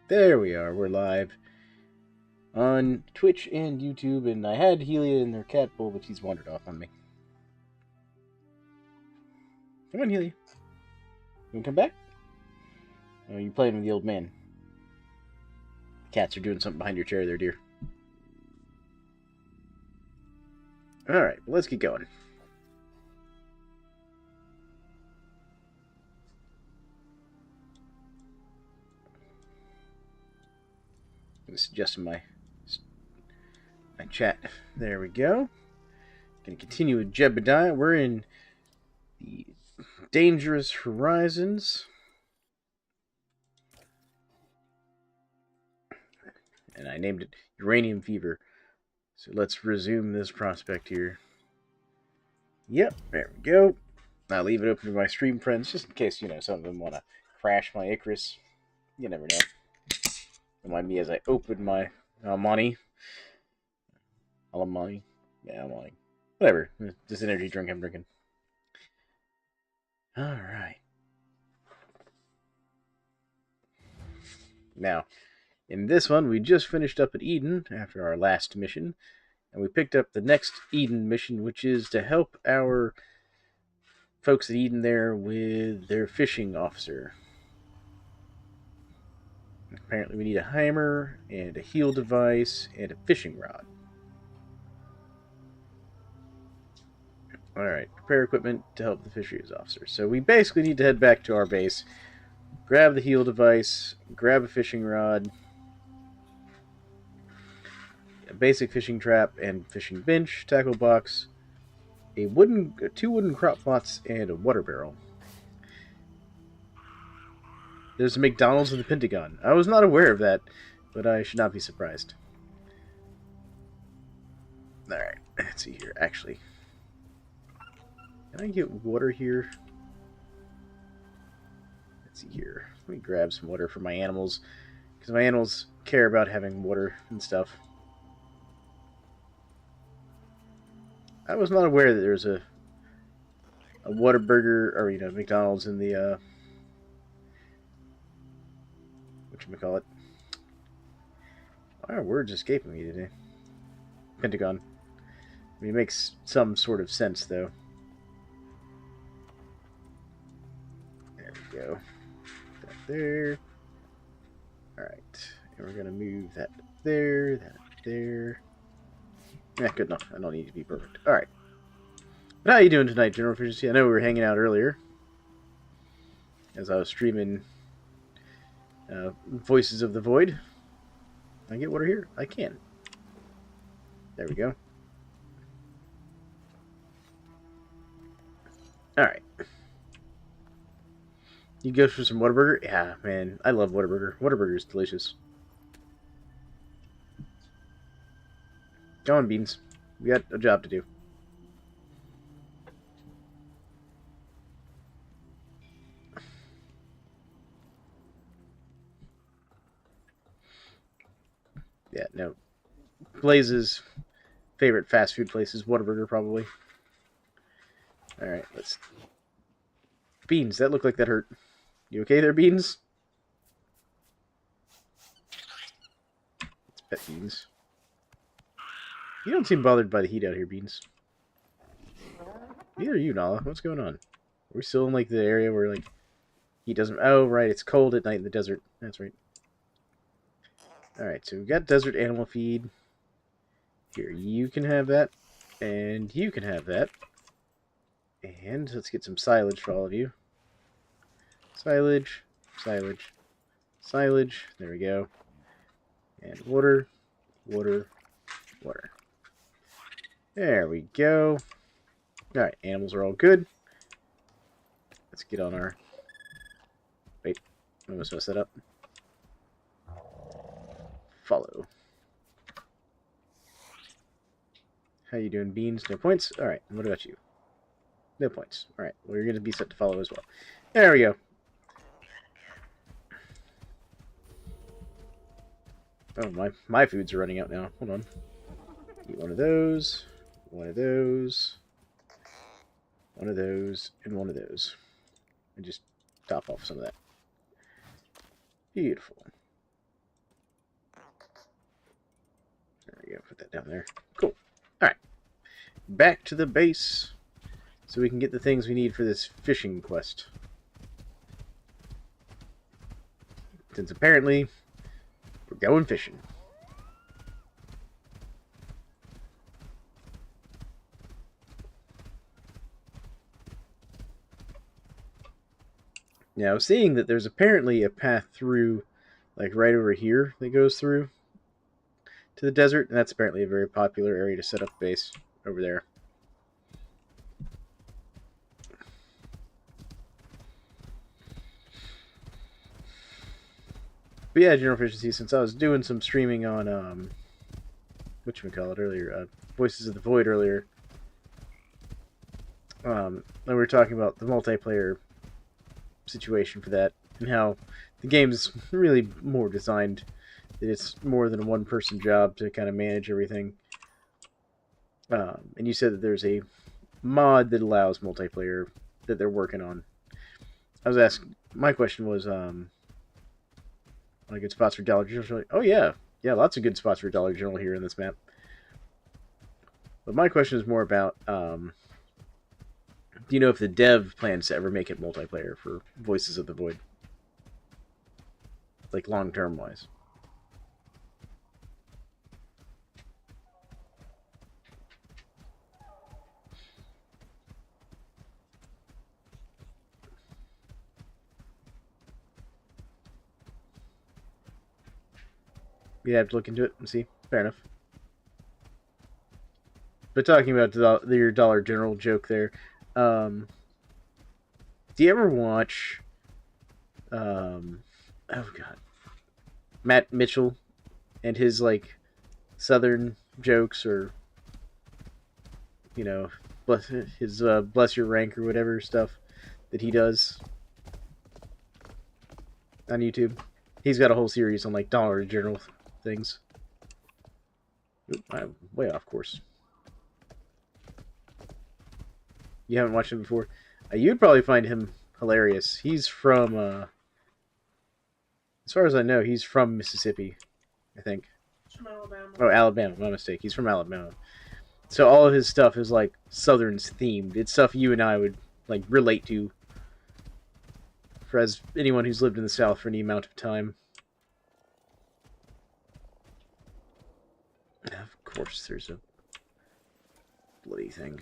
There we are. We're live on Twitch and YouTube, and I had Helia in their cat bowl, but she's wandered off on me. Come on, Helia. You wanna come back? Oh, you're playing with the old man. The cats are doing something behind your chair there, dear. Alright, well, let's get going. I'm just adjusting my chat. There we go. Gonna continue with Jebediah. We're in the Dangerous Horizons. And I named it Uranium Fever. So let's resume this prospect here. Yep, there we go. I'll leave it open to my stream friends, just in case, some of them want to crash my Icarus. You never know. Remind me as I open my Almani. Alamani? Yeah, Almani. Whatever. This energy drink I'm drinking. Alright. Now, in this one, we just finished up at Eden after our last mission. And we picked up the next Eden mission, which is to help our folks at Eden there with their fishing officer. Apparently we need a hammer, and a heal device, and a fishing rod. Alright, prepare equipment to help the fisheries officer. So we basically need to head back to our base, grab the heal device, grab a fishing rod, a basic fishing trap and fishing bench, tackle box, two wooden crop plots, and a water barrel. There's a McDonald's in the Pentagon. I was not aware of that, but I should not be surprised. Alright, let's see here. Actually, can I get water here? Let's see here. Let me grab some water for my animals, because my animals care about having water and stuff. I was not aware that there's a Whataburger, or, McDonald's in the, whatchamacallit. Why are words escaping me today? Pentagon. I mean, it makes some sort of sense, though. There we go. That there. Alright. And we're going to move that there, that there. Yeah, good enough. I don't need to be perfect. Alright. But how are you doing tonight, General Efficiency? I know we were hanging out earlier, as I was streaming Voices of the Void. Can I get water here? I can. There we go. Alright. You go for some Whataburger? Yeah, man. I love Whataburger. Whataburger is delicious. Go on, Beans. We got a job to do. Yeah, no. Blaze's favorite fast food place is Whataburger, probably. Alright, let's... Beans, that looked like that hurt. You okay there, Beans? It's Pet Beans. You don't seem bothered by the heat out here, Beans. Neither are you, Nala. What's going on? Are we still in, the area where, heat doesn't... Oh, right, it's cold at night in the desert. That's right. Alright, so we've got desert animal feed. Here, you can have that. And you can have that. And let's get some silage for all of you. Silage, silage, silage. There we go. And water, water, water. There we go. Alright, animals are all good. Let's get on our... Wait, I almost messed that up. Follow. How you doing, Beans? No points? Alright, and what about you? No points. Alright, well, you're going to be set to follow as well. There we go. Oh, my foods are running out now. Hold on. Eat one of those, one of those, one of those, and one of those. And just top off some of that. Beautiful. put that down there. Cool. Alright. Back to the base so we can get the things we need for this fishing quest. Since apparently we're going fishing. Now, seeing that there's apparently a path through, like right over here, that goes through to the desert, and that's apparently a very popular area to set up base over there. But yeah, general efficiency, since I was doing some streaming on, whatchamacallit earlier, Voices of the Void earlier, and we were talking about the multiplayer situation for that, and how the game's really more designed that it's more than a one-person job to kind of manage everything. And you said that there's a mod that allows multiplayer that they're working on. I was asking, my question was, good spots for Dollar General? Oh yeah, lots of good spots for Dollar General here in this map. But my question is more about, do you know if the dev plans to ever make it multiplayer for Voices of the Void? Like, long-term wise. You'd have to look into it and see. Fair enough. But talking about your Dollar General joke there, do you ever watch, oh god, Matt Mitchell and his, like, Southern jokes, or, you know, bless your rank or whatever stuff that he does on YouTube? He's got a whole series on, like, Dollar General things. Oop, I'm way off course. You haven't watched him before? You'd probably find him hilarious. He's from, as far as I know, he's from Mississippi, I think. He's from Alabama. Oh, Alabama, my mistake. He's from Alabama. So all of his stuff is, like, Southern's themed. It's stuff you and I would, like, relate to. For as anyone who's lived in the South for any amount of time. Of course, there's a bloody thing.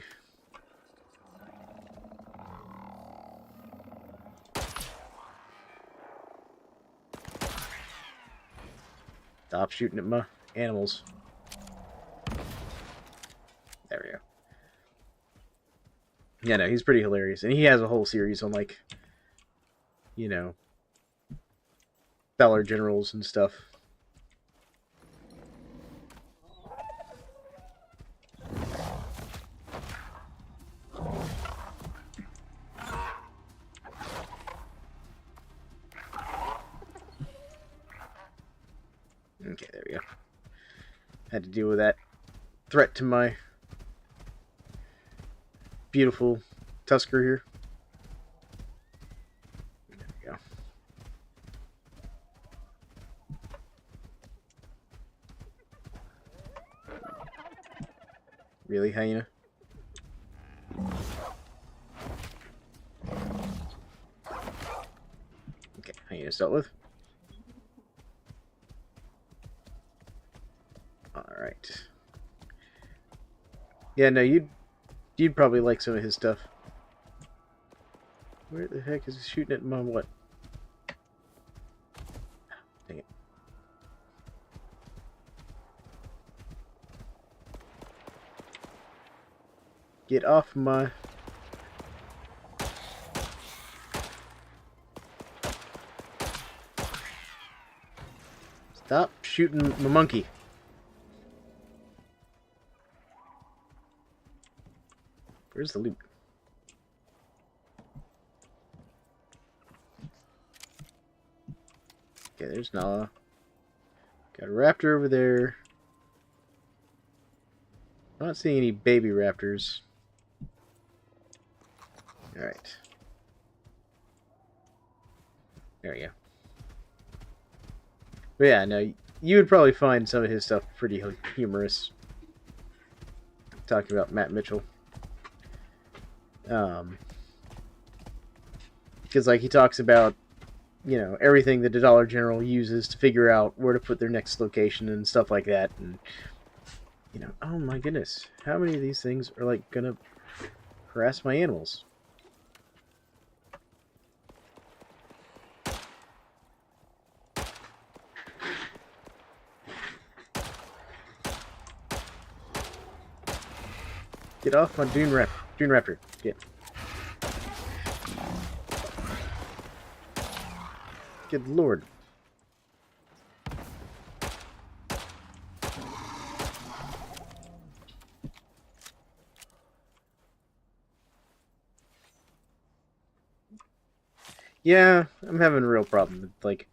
Stop shooting at my animals. There we go. Yeah, no, he's pretty hilarious. And he has a whole series on, like, you know, Dollar Generals and stuff. Okay, there we go. Had to deal with that threat to my beautiful Tusker here. There we go. Really, hyena? Okay, hyena's dealt with. Alright. Yeah, no, you'd probably like some of his stuff. Where the heck is he shooting at my what? Dang it. Get off my... Stop shooting my monkey. Where's the loot? Okay, there's Nala. Got a raptor over there. I'm not seeing any baby raptors. Alright. There we go. But yeah, no, you would probably find some of his stuff pretty humorous. talking about Matt Mitchell. Because like he talks about, you know, everything that the Dollar General uses to figure out where to put their next location and stuff like that. And, you know, oh my goodness, how many of these things are like gonna harass my animals? Get off my Dune Raptor. Get. Good lord. Yeah, I'm having a real problem with, like,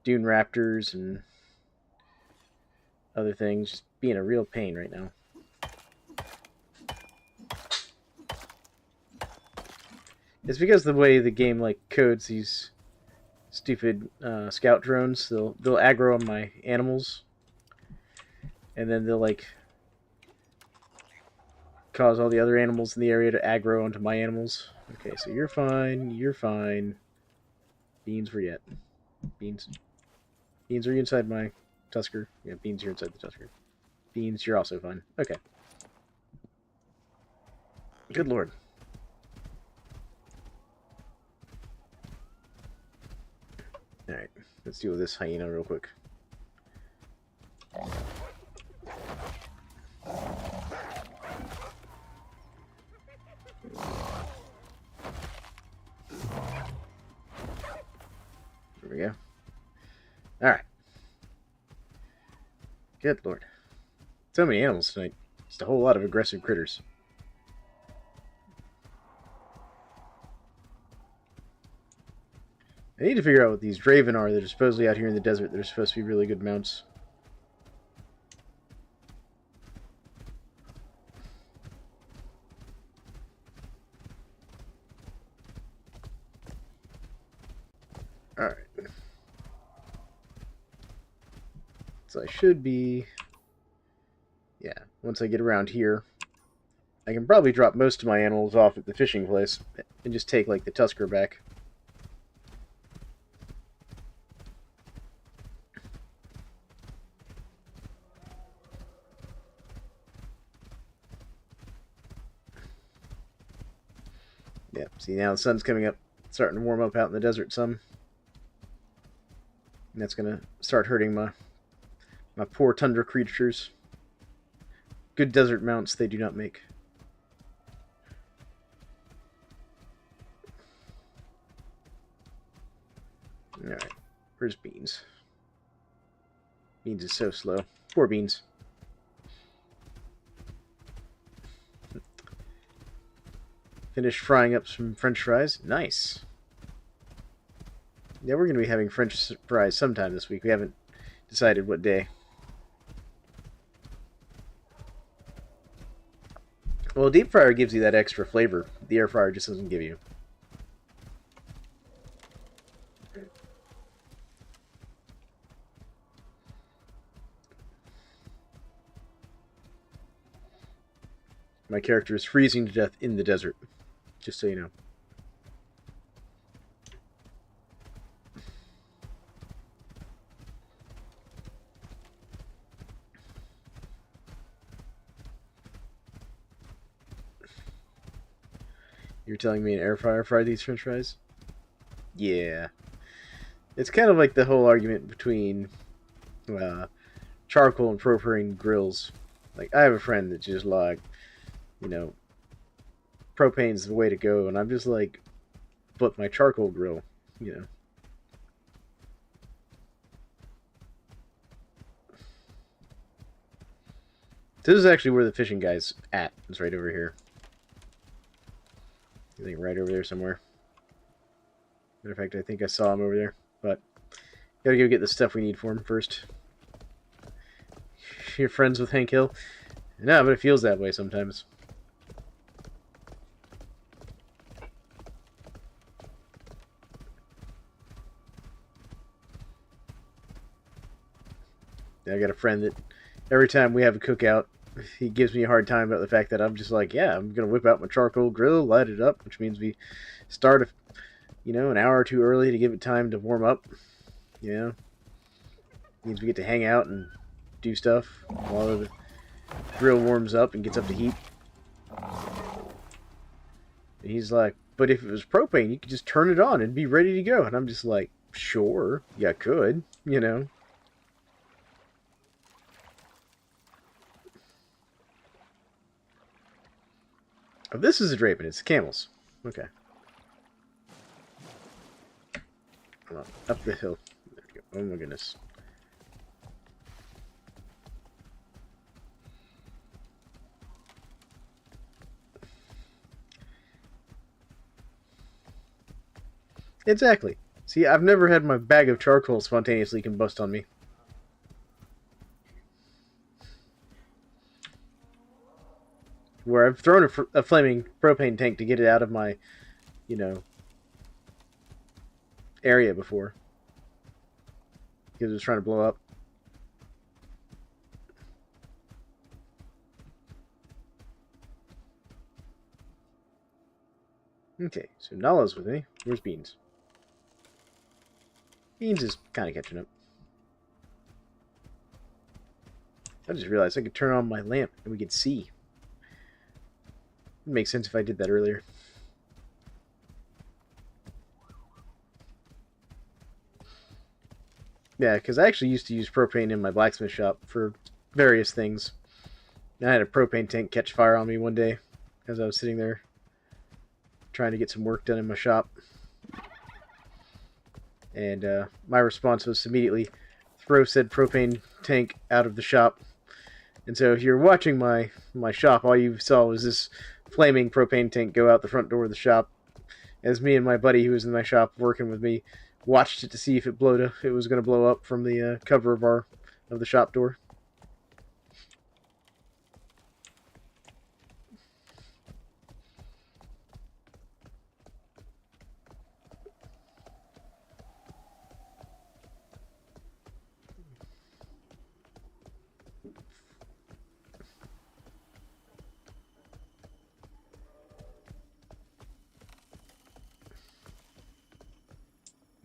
Dune Raptors and other things just being a real pain right now. It's because of the way the game, like, codes these stupid scout drones. They'll aggro on my animals, and then they'll, like, cause all the other animals in the area to aggro onto my animals. Okay, so you're fine. You're fine. Beans, where you at? Beans. Beans, are you inside my tusker? Yeah, Beans, you're inside the tusker. Beans, you're also fine. Okay. Good lord. Alright, let's deal with this hyena real quick. There we go. Alright. Good lord. So many animals tonight. Just a whole lot of aggressive critters. I need to figure out what these Draven are that are supposedly out here in the desert. They're supposed to be really good mounts. Alright. So I should be... Yeah, once I get around here, I can probably drop most of my animals off at the fishing place and just take, like, the tusker back. Yeah, see, now the sun's coming up, starting to warm up out in the desert some. And that's going to start hurting my poor tundra creatures. Good desert mounts they do not make. Alright, where's Beans? Beans is so slow. Poor Beans. Finished frying up some French fries. Nice. Yeah, we're going to be having French fries sometime this week. We haven't decided what day. Well, a deep fryer gives you that extra flavor. The air fryer just doesn't give you. My character is freezing to death in the desert. Just so you know. You're telling me an air fryer fried these French fries? Yeah. It's kind of like the whole argument between charcoal and propane grills. Like, I have a friend that's just like, you know, propane's the way to go, and I'm just like, but my charcoal grill, you know. This is actually where the fishing guy's at. It's right over here. I think right over there somewhere. Matter of fact, I think I saw him over there. But gotta go get the stuff we need for him first. You're friends with Hank Hill? No, but it feels that way sometimes. I got a friend that every time we have a cookout, he gives me a hard time about the fact that I'm just like, yeah, I'm gonna whip out my charcoal grill, light it up, which means we start, an hour or two early to give it time to warm up. Means we get to hang out and do stuff while the grill warms up and gets up to heat. And he's like, but if it was propane, you could just turn it on and be ready to go. And I'm just like, sure, yeah, I could, Oh, this is a drapen. It's camels. Okay. Come on, up the hill. There we go. Oh my goodness. Exactly. See, I've never had my bag of charcoal spontaneously combust on me. Where I've thrown a flaming propane tank to get it out of my, area before. Because it was trying to blow up. Okay, so Nala's with me. Where's Beans? Beans is kind of catching up. I just realized I could turn on my lamp and we could see. It makes sense if I did that earlier. Yeah, because I actually used to use propane in my blacksmith shop for various things. I had a propane tank catch fire on me one day as I was sitting there trying to get some work done in my shop. And my response was to immediately throw said propane tank out of the shop. And so if you're watching my shop, all you saw was this flaming propane tank go out the front door of the shop as me and my buddy who was in my shop working with me watched it to see if it was going to blow up from the cover of the shop door.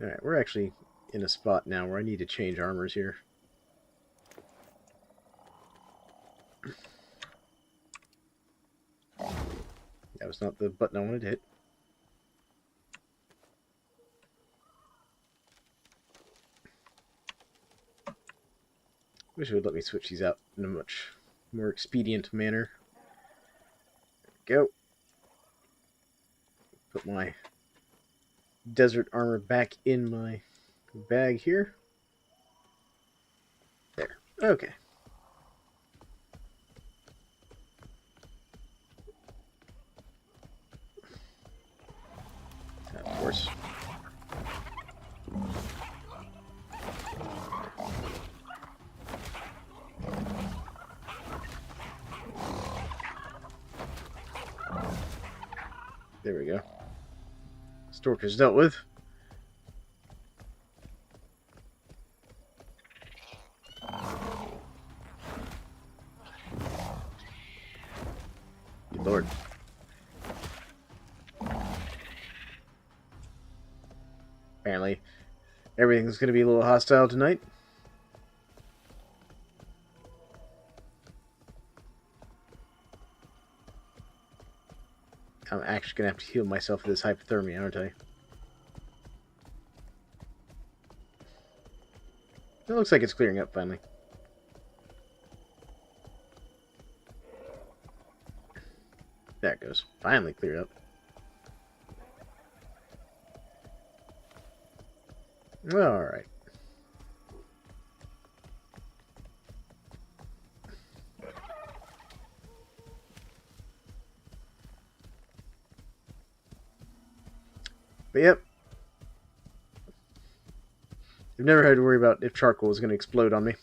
Alright, we're actually in a spot now where I need to change armors here. That was not the button I wanted to hit. Wish it would let me switch these out in a much more expedient manner. There we go. Put my desert armor back in my bag here. There. Okay. Of course. There we go. Stork is dealt with. Good lord. Apparently, everything's going to be a little hostile tonight. I'm actually going to have to heal myself with this hypothermia, aren't I? It looks like it's clearing up finally. There it goes. Finally cleared up. Alright. But yep. I've never had to worry about if charcoal is going to explode on me.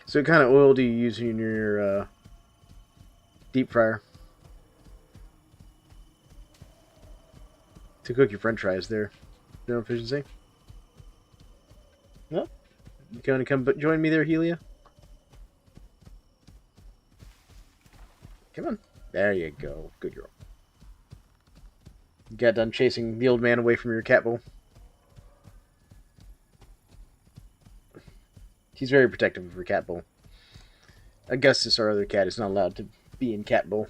So what kind of oil do you use in your deep fryer? to cook your french fries there. No efficiency. Well, you gonna come join me there, Helia? Come on. There you go. Good girl. You got done chasing the old man away from your cat bowl. He's very protective of her cat bowl. Augustus, our other cat, is not allowed to be in cat bowl.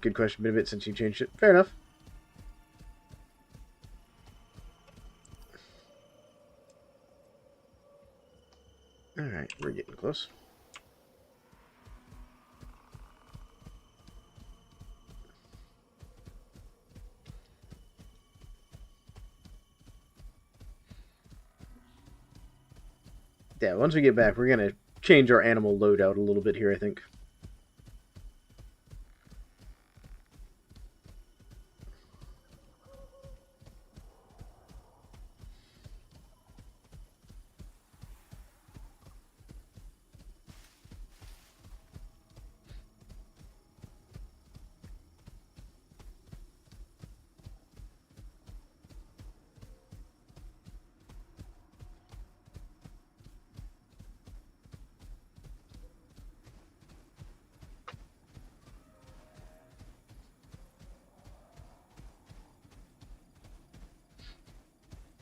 Good question. Been a bit since you changed it. Fair enough. Alright, we're getting close. Yeah, once we get back, we're going to change our animal loadout a little bit here, I think.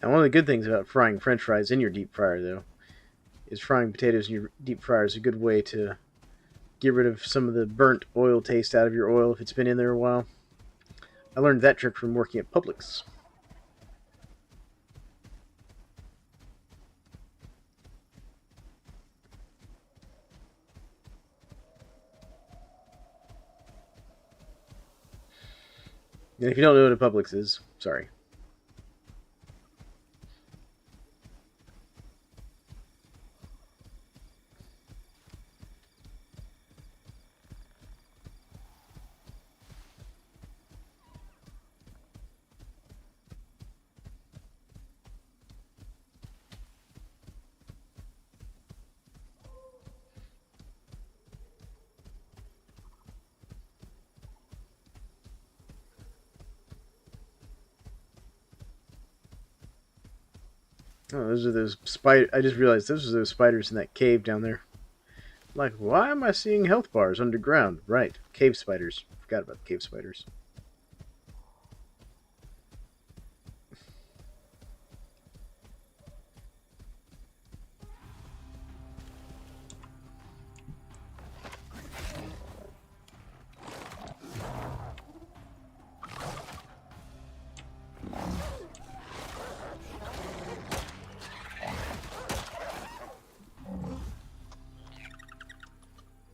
Now, one of the good things about frying french fries in your deep fryer, though, is frying potatoes in your deep fryer is a good way to get rid of some of the burnt oil taste out of your oil if it's been in there a while. I learned that trick from working at Publix. And if you don't know what a Publix is, sorry. Oh, those are those spider. I just realized those are those spiders in that cave down there. Like, why am I seeing health bars underground? Right, cave spiders. Forgot about the cave spiders.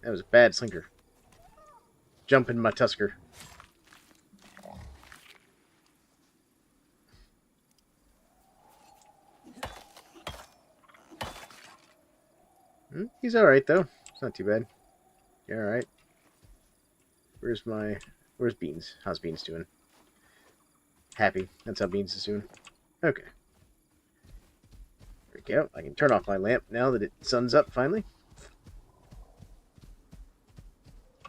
That was a bad slinker. Jump in my tusker. He's alright, though. It's not too bad. You alright? Where's Beans? How's Beans doing? Happy. That's how Beans is doing. Okay. There we go. I can turn off my lamp now that the sun's up, finally.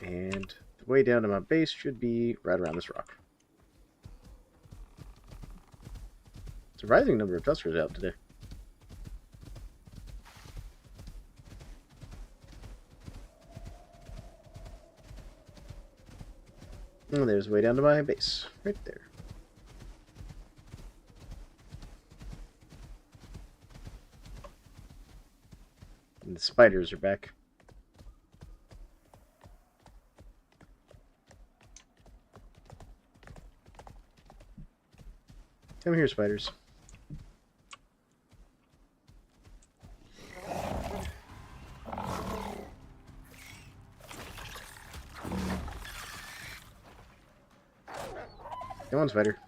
And the way down to my base should be right around this rock. Surprising number of tuskers out today. And there's the way down to my base. Right there. And the spiders are back. Come here, spiders. Come on, spider.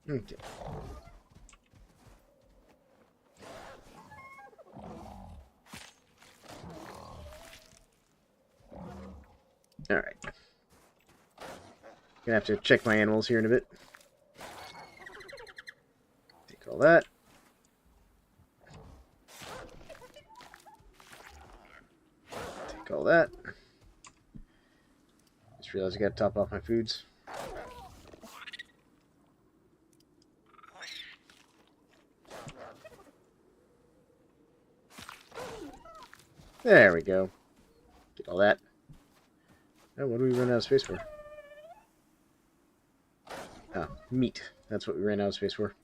Okay. Alright. Gonna have to check my animals here in a bit. Take all that. Take all that. Just realized I gotta top off my foods. There we go. Get all that. Oh, what do we run out of space for? Oh, meat. That's what we ran out of space for.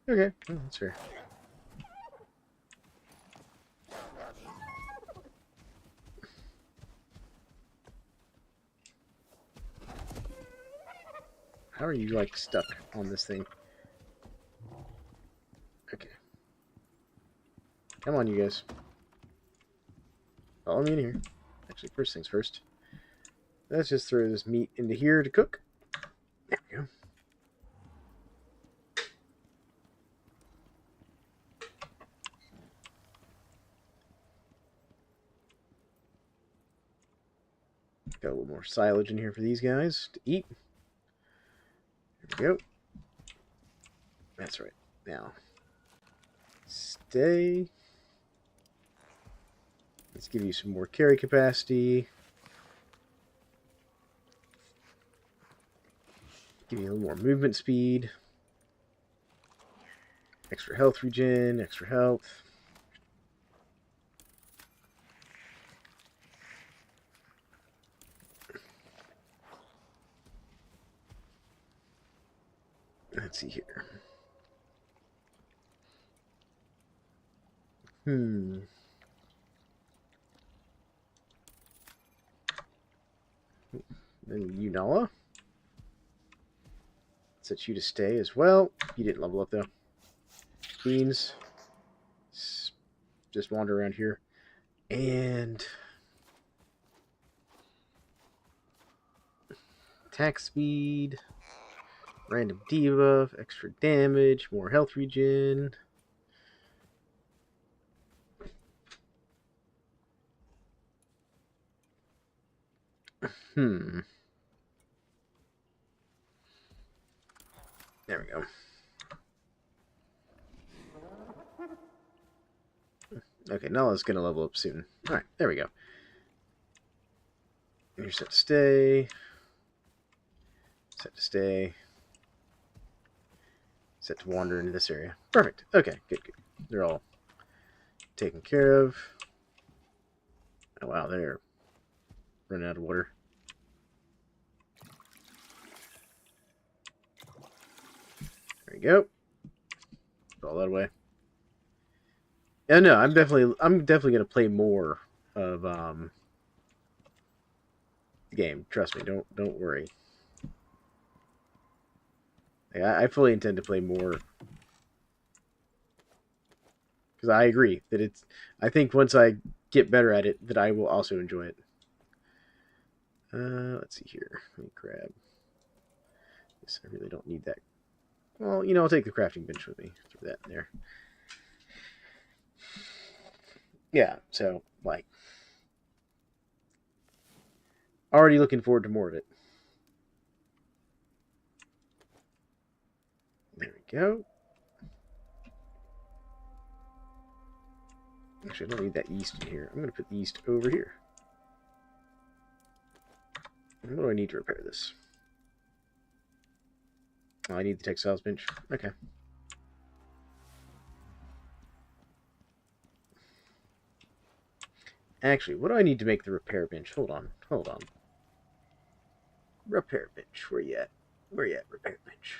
Okay, oh, that's fair. How are you, like, stuck on this thing? Okay. Come on, you guys. Follow me in here. Actually, first things first. Let's just throw this meat into here to cook. There we go. Got a little more silage in here for these guys to eat. There we go. That's right. Now, stay. Let's give you some more carry capacity. Give you a little more movement speed. Extra health regen, extra health. Let's see here. Then Unala. Set you to stay as well. You didn't level up though. Beans. Just wander around here. And attack speed. Random debuff. Extra damage. More health regen. There we go. Okay, Nala's gonna level up soon. Alright, there we go. And you're set to stay. Set to stay. Set to wander into this area. Perfect. Okay, good, good. They're all taken care of. Oh wow, they're running out of water. There we go. Put all that away. Yeah, no, I'm definitely gonna play more of the game. Trust me, don't worry. Like, I fully intend to play more because I agree that it's. I think once I get better at it, that I will also enjoy it. Let's see here. Let me grab this. I really don't need that. Well, you know, I'll take the crafting bench with me. Throw that in there. Yeah, so, like, already looking forward to more of it. There we go. Actually, I don't need that yeast in here. I'm going to put the yeast over here. And what do I need to repair this? Oh, I need the textiles bench. Okay. Actually, what do I need to make the repair bench? Hold on. Hold on. Repair bench. Where you at? Where you at, repair bench?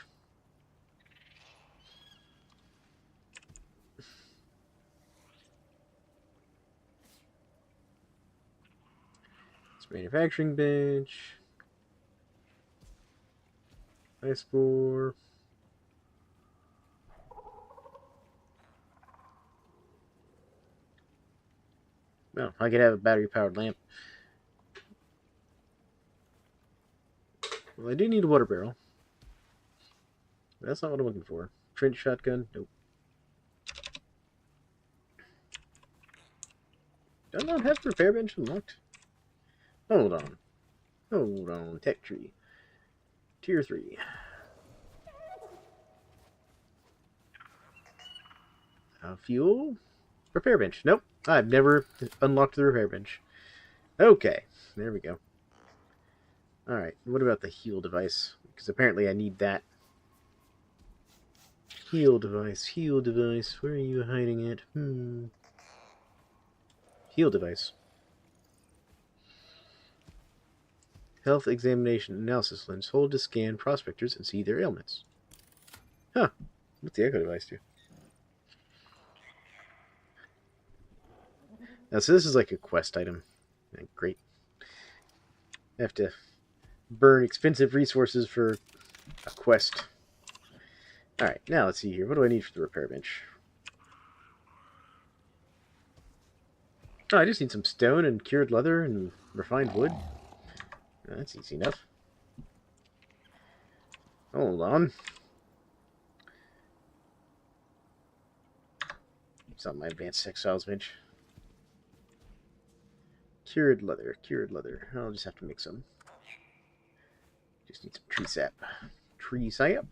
It's manufacturing bench. Ice bore. Well, I could have a battery-powered lamp. Well, I do need a water barrel. But that's not what I'm looking for. Trench shotgun? Nope. Do I not have the repair bench unlocked? Hold on. Hold on. Tech tree. Tier 3. Fuel. Repair bench. Nope. I've never unlocked the repair bench. Okay. There we go. Alright. What about the heal device? Because apparently I need that. Heal device. Heal device. Where are you hiding it? Heal device. Health examination analysis lens. Hold to scan prospectors and see their ailments. Huh. What's the echo device do? Now, so this is like a quest item. Great. I have to burn expensive resources for a quest. Alright, now let's see here. What do I need for the repair bench? Oh, I just need some stone and cured leather and refined wood. That's easy enough. Hold on. It's on my advanced textiles bench. Cured leather, cured leather. I'll just have to make some. Just need some tree sap. Tree sap?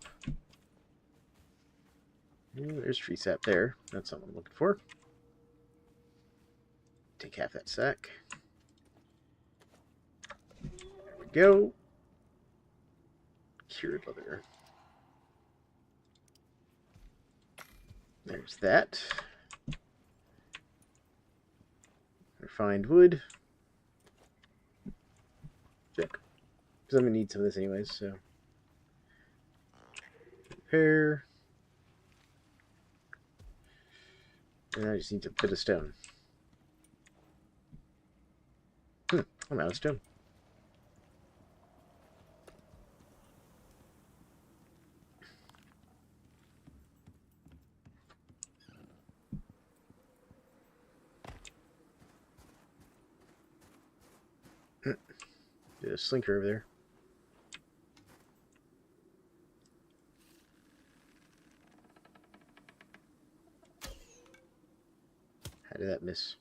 Ooh, there's tree sap there. That's what I'm looking for. Take half that sack. There we go. Cured leather. There's that. Refined wood. Check. Because I'm going to need some of this anyways, so. Repair. And I just need a bit of stone. I'm out of stone. There's a slinker over there. How did that miss?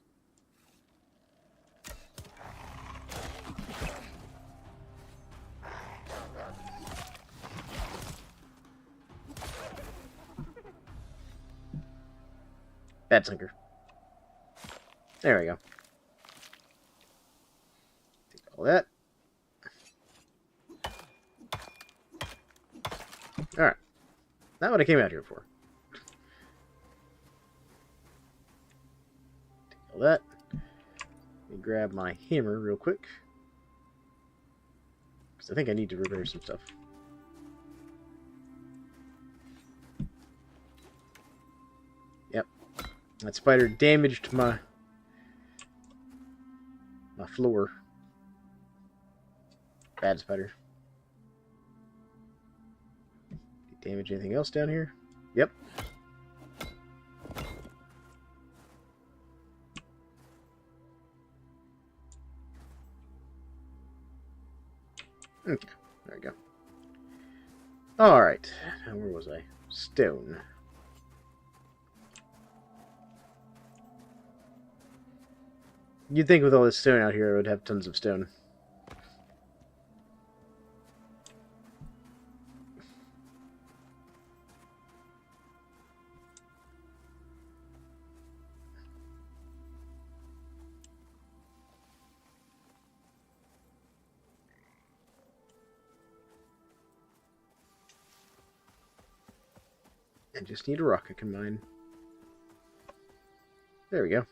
Bad slinker. There we go. Take all that. Alright. Not what I came out here for. Take all that. Let me grab my hammer real quick. Because I think I need to repair some stuff. Yep. That spider damaged my floor. Bad spider. Damage anything else down here? Yep. Okay, there we go. Alright, now where was I? Stone. You'd think with all this stone out here I would have tons of stone. I just need a rock I can mine. There we go.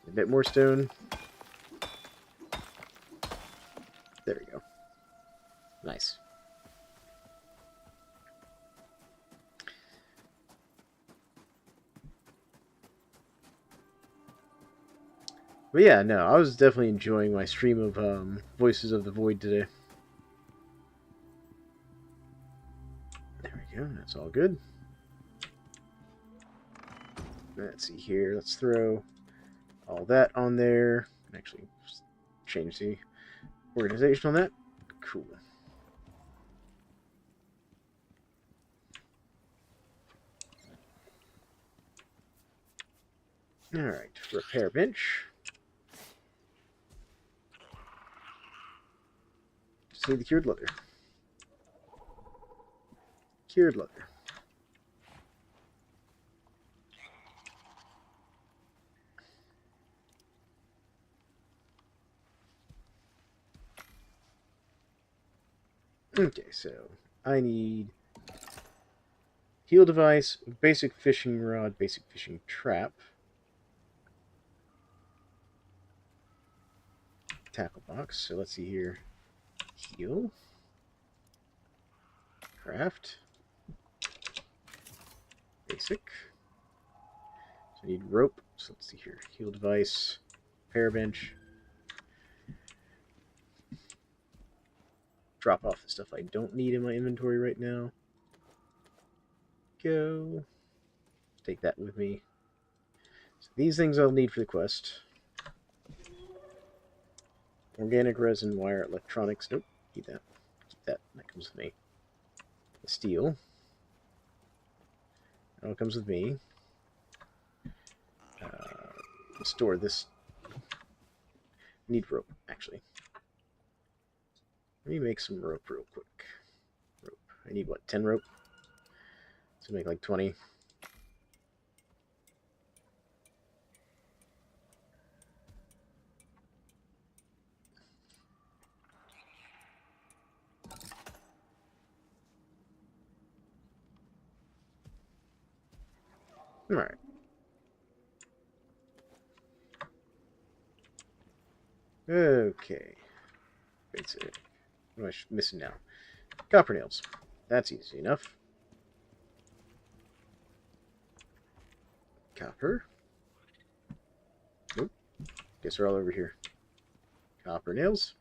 A bit more stone. There we go. Nice. But yeah, no, I was definitely enjoying my stream of Voices of the Void today. There we go, that's all good. Let's see here, let's throw all that on there. Actually, just change the organization on that. Cool. Alright, repair bench. Just need the cured leather. Cured leather. Okay, so I need heal device, basic fishing rod, basic fishing trap, tackle box. So let's see here. Heal. Craft. Basic. So I need rope. So let's see here. Heal device, repair bench. Drop off the stuff I don't need in my inventory right now. Go. Take that with me. So these things I'll need for the quest. Organic resin, wire, electronics. Nope. Keep that. Keep that. That comes with me. The steel. That all comes with me. Store this. I need rope, actually. Let me make some rope real quick. Rope. I need, what, 10 rope? So make like 20. Alright. Okay. Basic. What am I missing now? Copper nails. That's easy enough. Copper. Nope. Guess they're all over here. Copper nails.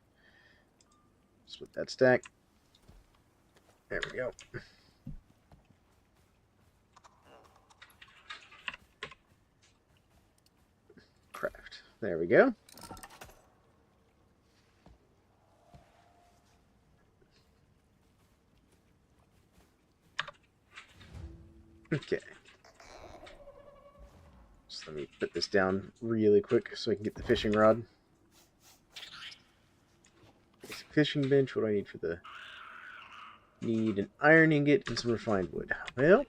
Split that stack. There we go. Craft. There we go. Okay. So let me put this down really quick so I can get the fishing rod. Basic fishing bench. What do I need for the... Need an iron ingot and some refined wood. Well...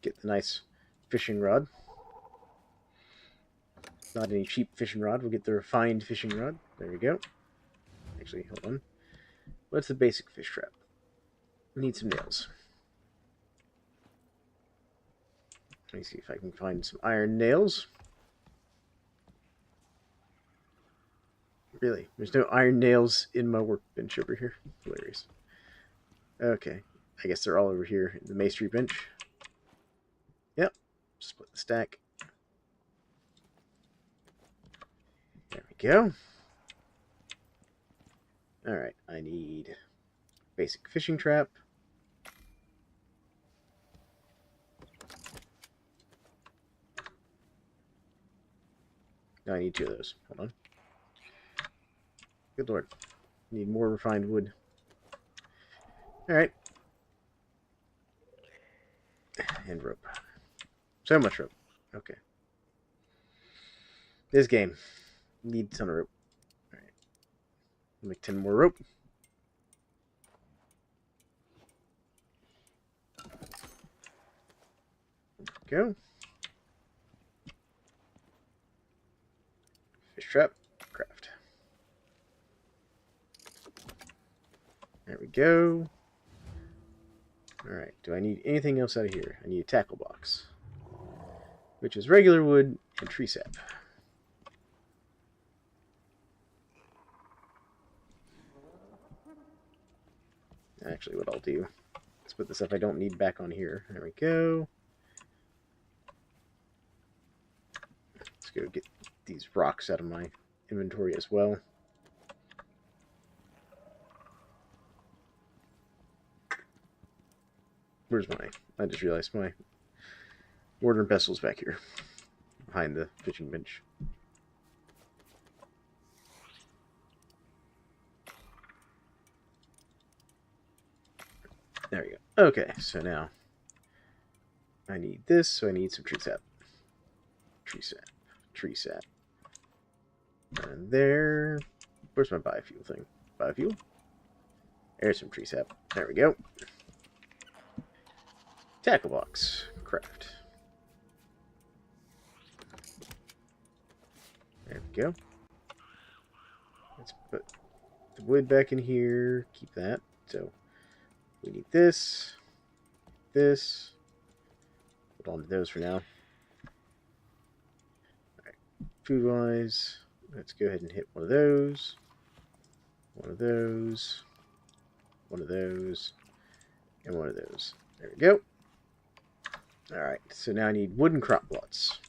Get the nice fishing rod. Not any cheap fishing rod. We'll get the refined fishing rod. There we go. Actually, hold on. What's the basic fish trap? We need some nails. Let me see if I can find some iron nails. Really? There's no iron nails in my workbench over here. Hilarious. Okay. I guess they're all over here in the masonry bench. Yep. Split the stack. There we go. Alright, I need basic fishing trap. No, I need 2 of those. Hold on. Good lord. Need more refined wood. Alright. And rope. So much rope. Okay. This game. Need a ton of rope. Alright. Make 10 more rope. Go. Fish trap. Craft. There we go. Alright, do I need anything else out of here? I need a tackle box, which is regular wood and tree sap. Actually, what I'll do, let's put the stuff I don't need back on here. There we go. Let's go get these rocks out of my inventory as well. Where's my... I just realized my mortar and pestil's back here, behind the fishing bench. There we go. Okay, so now I need this, so I need some tree sap. Tree sap. Tree sap. And there... Where's my biofuel thing? Biofuel? There's some tree sap. There we go. Tackle box. Craft. There we go. Let's put the wood back in here. Keep that. So, we need this. This. Hold on to those for now. Alright. Food-wise, let's go ahead and hit one of those. One of those. One of those. And one of those. There we go. Alright, so now I need wooden crop plots.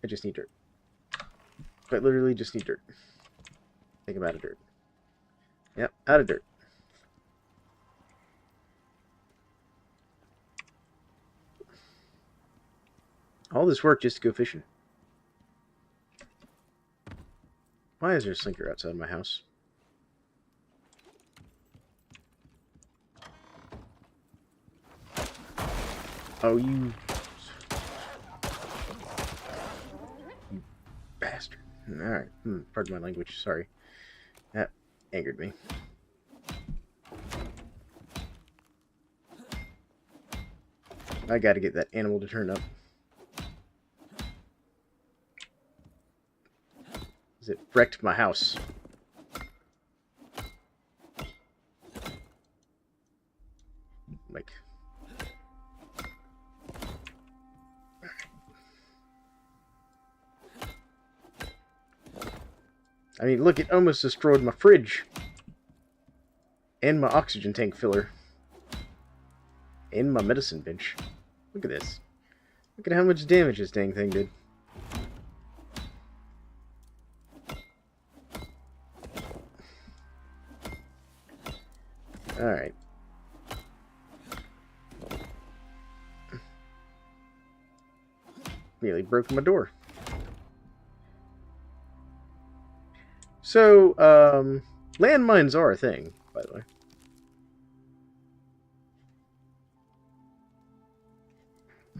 I just need dirt. Quite literally just need dirt. I think I'm out of dirt. Yep, out of dirt. All this work just to go fishing. Why is there a slinker outside my house? Oh, you bastard. Alright. Pardon my language. Sorry. That angered me. I gotta get that animal to turn up. It wrecked my house. Like... I mean, look, it almost destroyed my fridge. And my oxygen tank filler. And my medicine bench. Look at this. Look at how much damage this dang thing did. Alright. Nearly broke my door. So, landmines are a thing, by the way.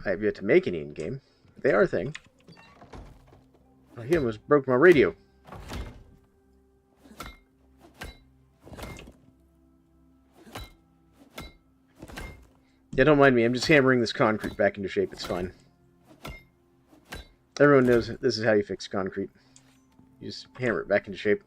I have yet to make any in-game. They are a thing. Oh, he almost broke my radio. Yeah, don't mind me. I'm just hammering this concrete back into shape. It's fine. Everyone knows this is how you fix concrete. You just hammer it back into shape.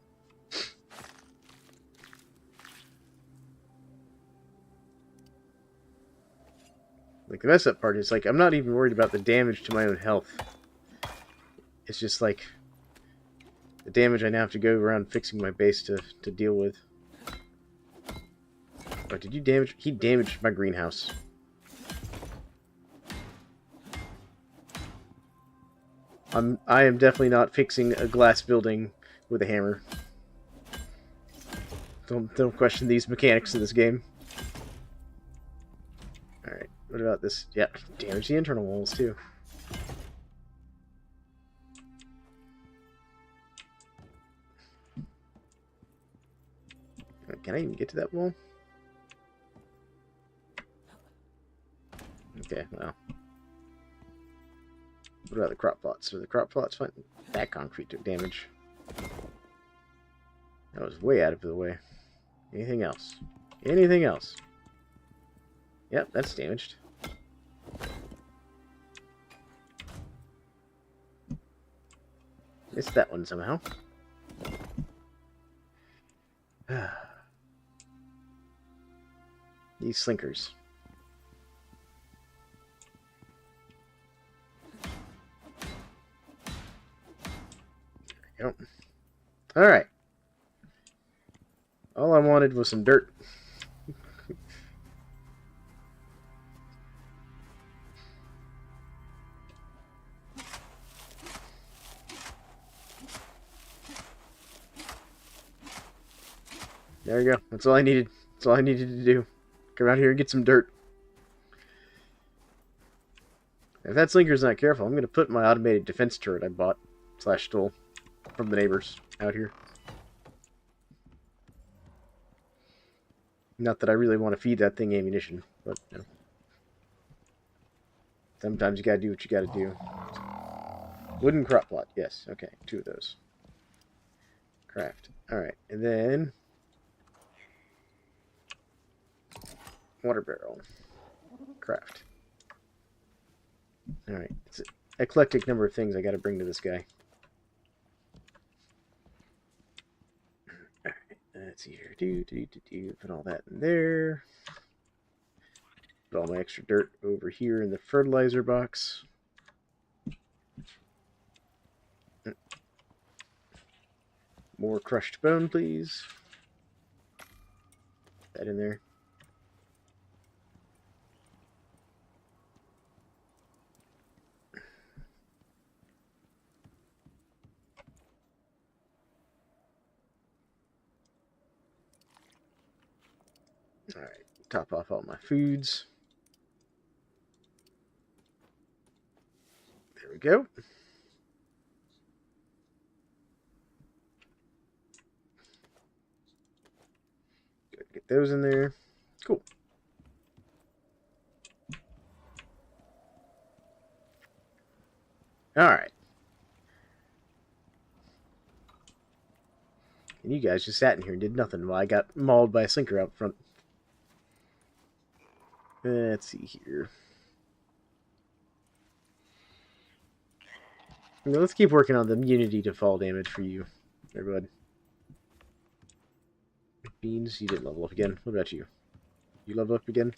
Like, the messed up part is, like, I'm not even worried about the damage to my own health. It's just, like, the damage I now have to go around fixing my base to deal with. Oh, did you damage? He damaged my greenhouse. I am definitely not fixing a glass building with a hammer. Don't question these mechanics of this game. Alright, what about this? Yeah, damage the internal walls too. Can I even get to that wall? Okay, well. What about the crop plots? Are the crop plots fine? That concrete took damage. That was way out of the way. Anything else? Anything else? Yep, that's damaged. Missed that one somehow. These slinkers. There we go. Alright. All I wanted was some dirt. There we go. That's all I needed. That's all I needed to do. Come out here and get some dirt. If that slinker's not careful, I'm going to put my automated defense turret I bought / stole from the neighbors out here. Not that I really want to feed that thing ammunition, but you know, sometimes you gotta do what you gotta do. Wooden crop plot, yes. Okay, 2 of those. Craft. Alright, and then water barrel. Craft. Alright, it's an eclectic number of things I gotta bring to this guy. Alright, let's see here. Put all that in there. Put all my extra dirt over here in the fertilizer box. More crushed bone, please. Put that in there. Alright, top off all my foods. There we go. Good, get those in there. Cool. Alright. And you guys just sat in here and did nothing while I got mauled by a sinker out front. Let's see here. Now let's keep working on the immunity to fall damage for you, everyone. Beans, you didn't level up again. What about you? You leveled up again?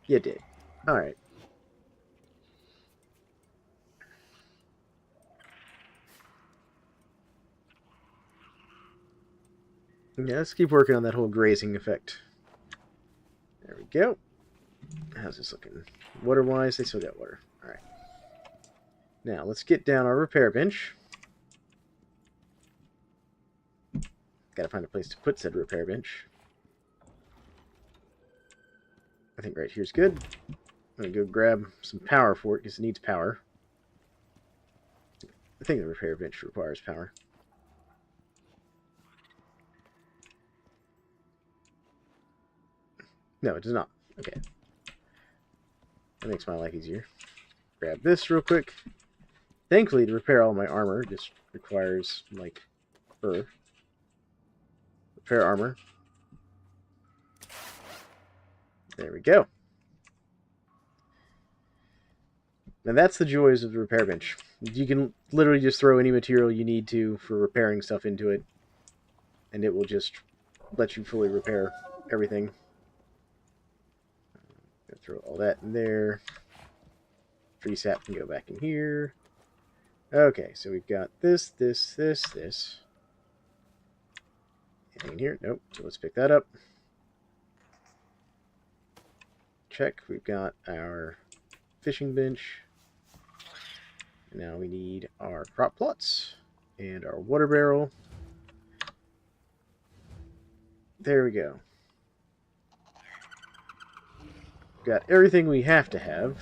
You did. Alright. Yeah, let's keep working on that whole grazing effect. There we go. How's this looking? Water-wise, they still got water. Alright. Now, let's get down our repair bench. Gotta find a place to put said repair bench. I think right here's good. I'm gonna go grab some power for it, because it needs power. I think the repair bench requires power. No, it does not. Okay. That makes my life easier. Grab this real quick. Thankfully, to repair all my armor, just requires, like, fur. Repair armor. There we go. And that's the joys of the repair bench. You can literally just throw any material you need to for repairing stuff into it, and it will just let you fully repair everything. Throw all that in there. Tree sap can go back in here. Okay, so we've got this. Anything in here? Nope. So let's pick that up. Check. We've got our fishing bench. Now we need our crop plots and our water barrel. There we go. Got everything we have to have.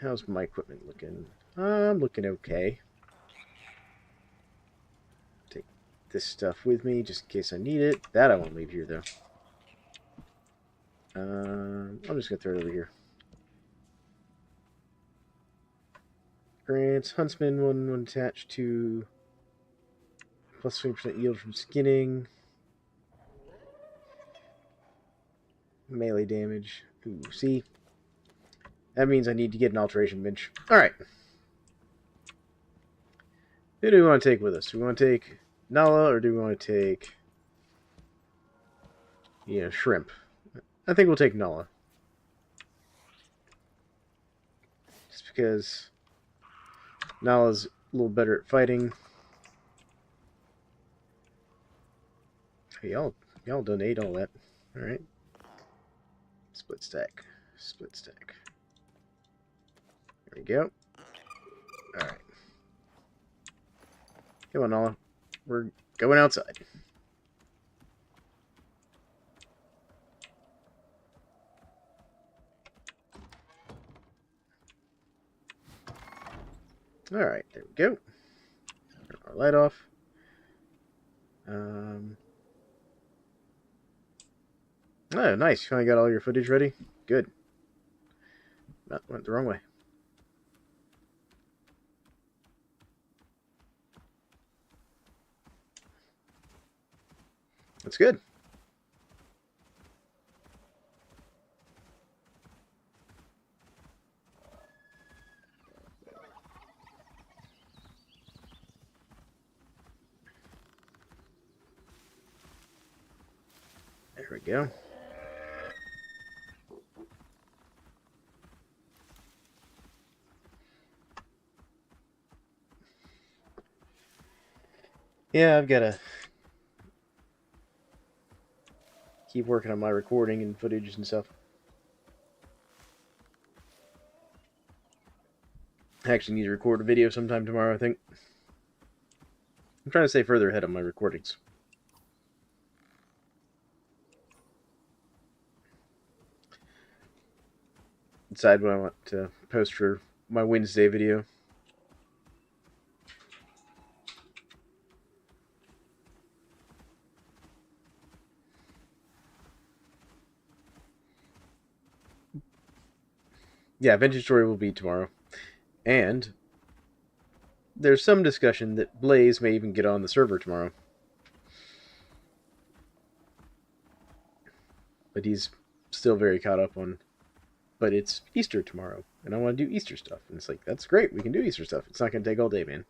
How's my equipment looking? I'm looking okay. Take this stuff with me just in case I need it. That I won't leave here though. I'm just gonna throw it over here. Grants Huntsman one attached to plus 20% yield from skinning. Melee damage. Ooh, see? That means I need to get an alteration bench. Alright. Who do we want to take with us? Do we want to take Nala or do we want to take, shrimp? I think we'll take Nala. Just because Nala's a little better at fighting. Hey, y'all donate all that. Alright. Split stack. Split stack. There we go. Alright. Come on, Nala. We're going outside. Alright, there we go. Turn our light off. Oh, nice. You finally got all your footage ready? Good. That went the wrong way. That's good. There we go. Yeah, I've got to keep working on my recording and footage and stuff. I actually need to record a video sometime tomorrow, I think. I'm trying to stay further ahead on my recordings. Decide what I want to post for my Wednesday video. Yeah, Vintage Story will be tomorrow. And there's some discussion that Blaze may even get on the server tomorrow. But he's still very caught up on... But it's Easter tomorrow, and I want to do Easter stuff. And it's like, that's great, we can do Easter stuff. It's not going to take all day, man.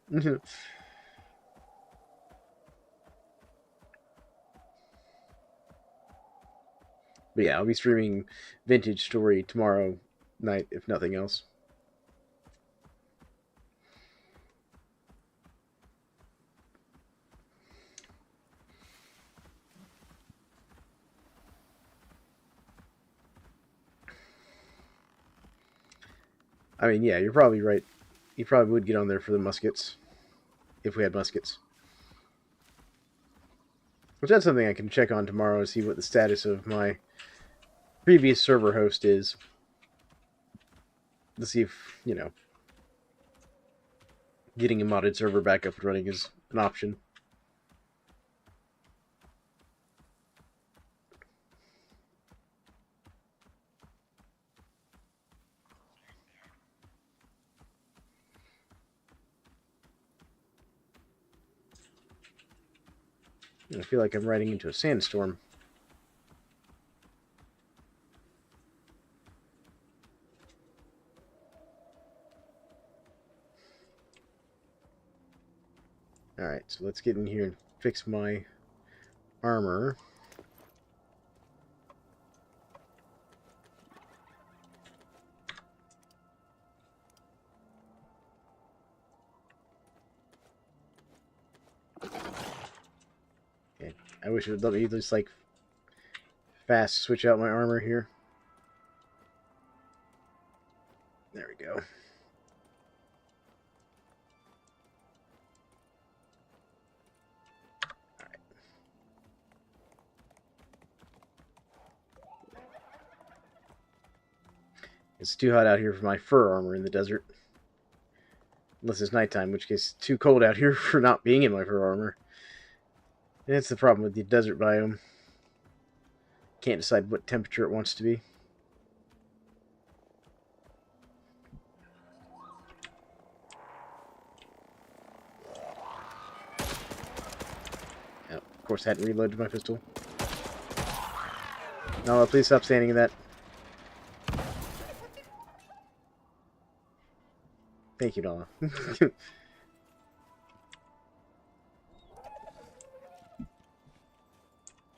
But yeah, I'll be streaming Vintage Story tomorrow night, if nothing else. I mean, yeah, you're probably right. You probably would get on there for the muskets, if we had muskets. Which that's something I can check on tomorrow to see what the status of my previous server host is. To see if, you know, getting a modded server back up and running is an option. I feel like I'm riding into a sandstorm. Alright, so let's get in here and fix my armor. Okay. I wish it would let me just, like, fast switch out my armor here. There we go. Alright. It's too hot out here for my fur armor in the desert. Unless it's nighttime, in which case it's too cold out here for not being in my fur armor. And that's the problem with the desert biome. Can't decide what temperature it wants to be. Oh, of course, I hadn't reloaded my pistol. No, please stop standing in that. Thank you, Nala.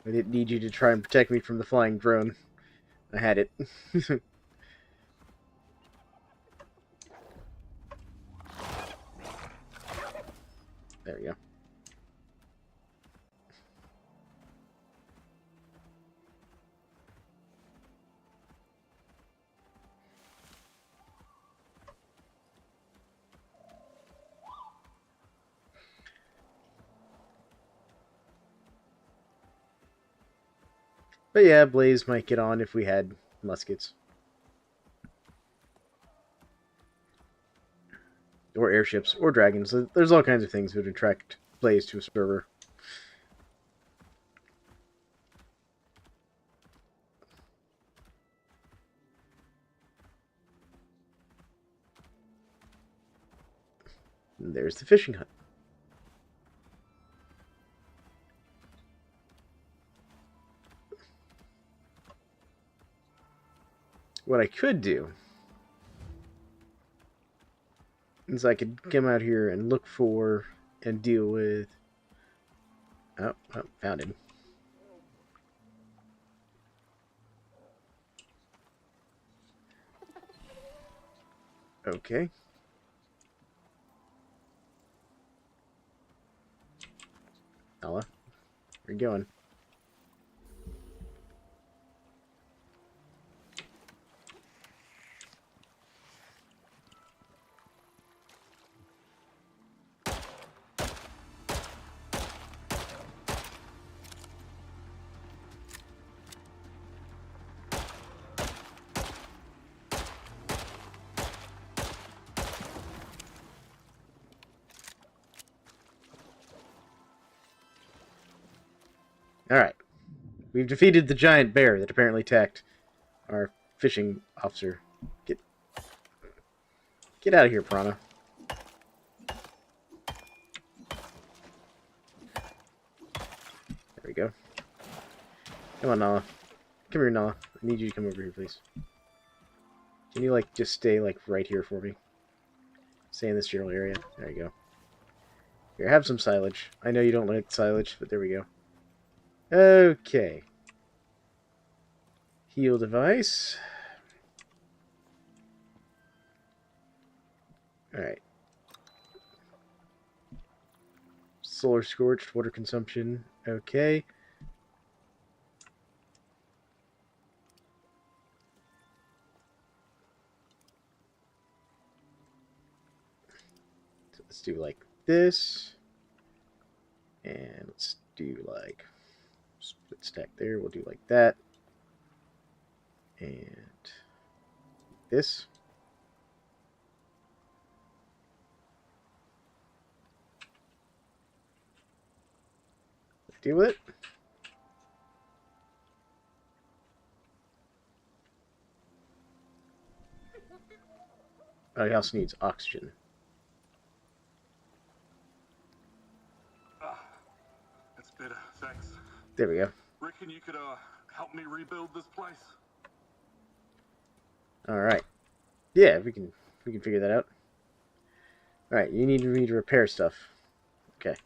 I didn't need you to try and protect me from the flying drone. I had it. There we go. But yeah, Blaze might get on if we had muskets. Or airships, or dragons. There's all kinds of things that would attract Blaze to a server. And there's the fishing hut. What I could do is I could come out here and look for and deal with... Oh, found him. Okay. Ella, where you going? Alright. We've defeated the giant bear that apparently attacked our fishing officer. Get out of here, Piranha. There we go. Come on, Nala. Come here, Nala. I need you to come over here, please. Can you, like, just stay, like, right here for me? Stay in this general area. There you go. Here, have some silage. I know you don't like silage, but there we go. Okay. Heal device. Alright. Solar scorched, water consumption. Okay. So let's do like this. And let's do like split stack there. We'll do like that. And this. Deal with it. Oh, he also needs oxygen. That's better, thanks. There we go. Reckon you could help me rebuild this place? Alright. Yeah, we can figure that out. Alright, you need me to repair stuff. Okay.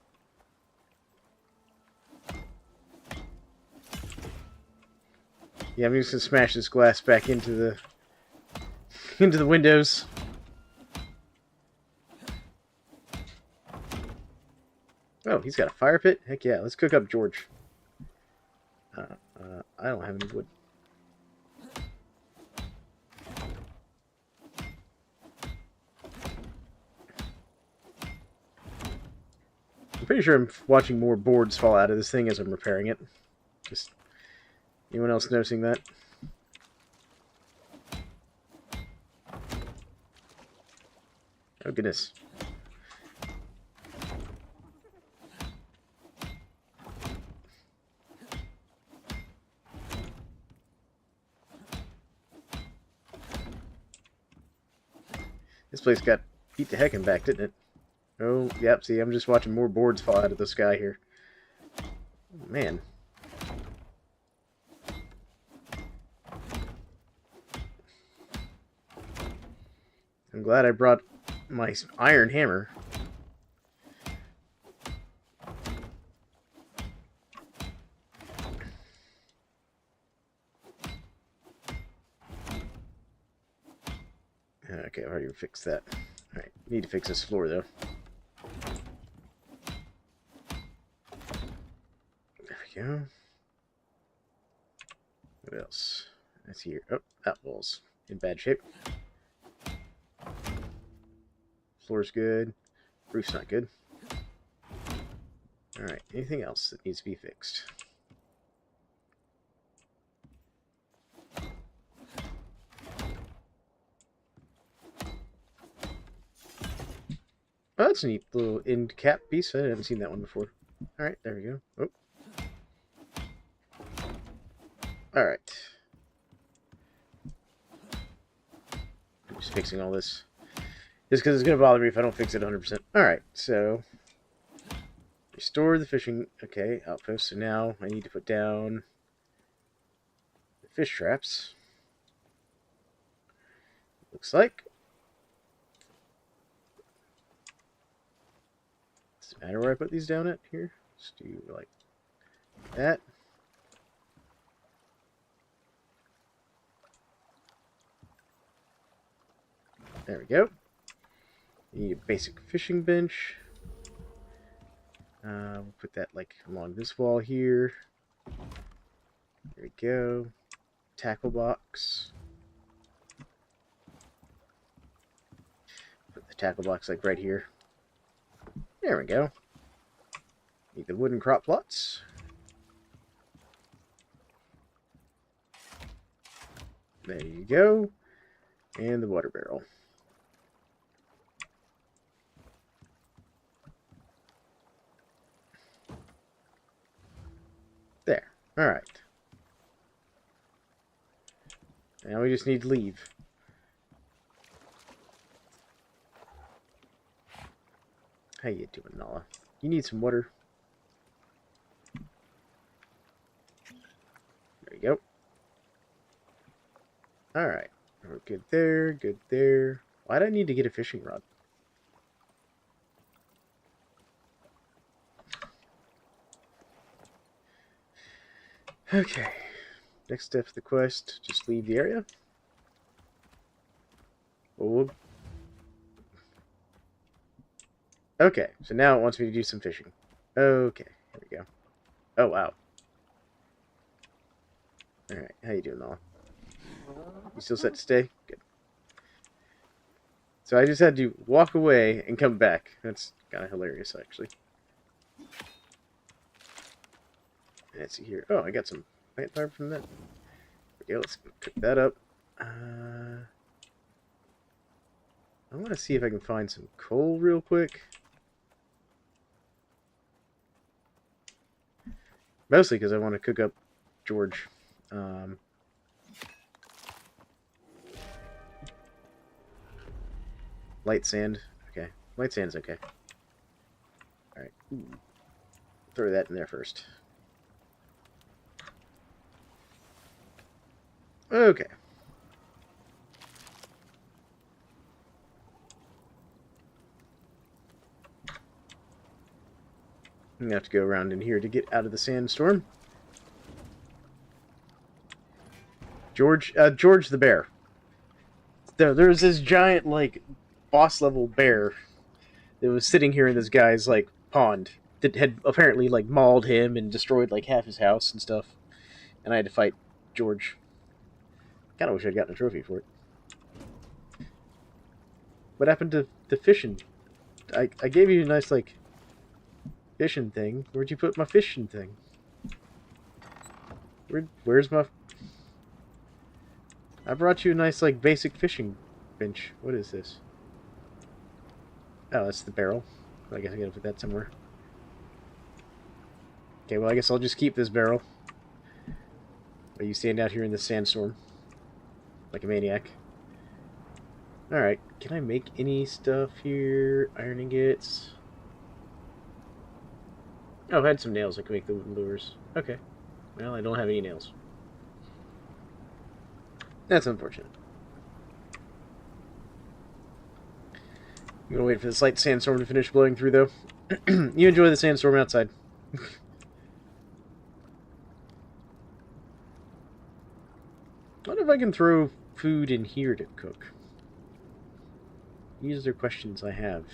Yeah, I'm just gonna smash this glass back into the windows. Oh, he's got a fire pit? Heck yeah, let's cook up George. I don't have any wood. I'm pretty sure I'm watching more boards fall out of this thing as I'm repairing it. Just anyone else noticing that? Oh goodness. This place got beat to heck and back, didn't it? Oh, yep, see, I'm just watching more boards fall out of the sky here. Oh, man. I'm glad I brought my iron hammer. Okay, I've already fixed that. Alright, need to fix this floor, though. There we go. What else? That's here. Oh, that wall's in bad shape. Floor's good. Roof's not good. Alright, anything else that needs to be fixed? Oh, that's a neat little end cap piece. I haven't seen that one before. Alright, there we go. Oh. Alright. I'm just fixing all this. Just because it's going to bother me if I don't fix it 100%. Alright, so... Restore the fishing... Okay, outpost. So now I need to put down... the fish traps. Looks like. Does it matter where I put these down at here? Just do like that. There we go. You need a basic fishing bench. We'll put that like along this wall here. There we go. Tackle box. Put the tackle box like right here. There we go. Need the wooden crop plots. There you go. And the water barrel. There. Alright. Now we just need to leave. How you doing, Nala? You need some water. There you go. Alright. We're good there, good there. Why'd I need to get a fishing rod? Okay. Next step of the quest, just leave the area. Oh. Okay, so now it wants me to do some fishing. Okay, here we go. Oh, wow. Alright, how you doing, Nala? You still set to stay? Good. So I just had to walk away and come back. That's kind of hilarious, actually. Let's see here. Oh, I got some plant fiber from that. Okay, let's cook that up. I want to see if I can find some coal real quick. Mostly because I want to cook up George. Light sand. Okay. Light sand's okay. Alright. Throw that in there first. Okay. I'm gonna have to go around in here to get out of the sandstorm. George the bear. There's this giant, like, boss level bear that was sitting here in this guy's, like, pond that had apparently, like, mauled him and destroyed, like, half his house and stuff. And I had to fight George. Kind of wish I'd gotten a trophy for it. What happened to the fishing? I gave you a nice, like, fishing thing. Where'd you put my fishing thing? Where's my... I brought you a nice, like, basic fishing bench. What is this? Oh, that's the barrel. I guess I gotta put that somewhere. Okay, well, I guess I'll just keep this barrel. While you stand out here in the sandstorm. Like a maniac. Alright, can I make any stuff here? Iron ingots. Oh, I had some nails I could make the wooden lures. Okay. Well, I don't have any nails. That's unfortunate. I'm gonna wait for this light sandstorm to finish blowing through, though. You enjoy the sandstorm outside. I wonder if I can throw food in here to cook. These are questions I have.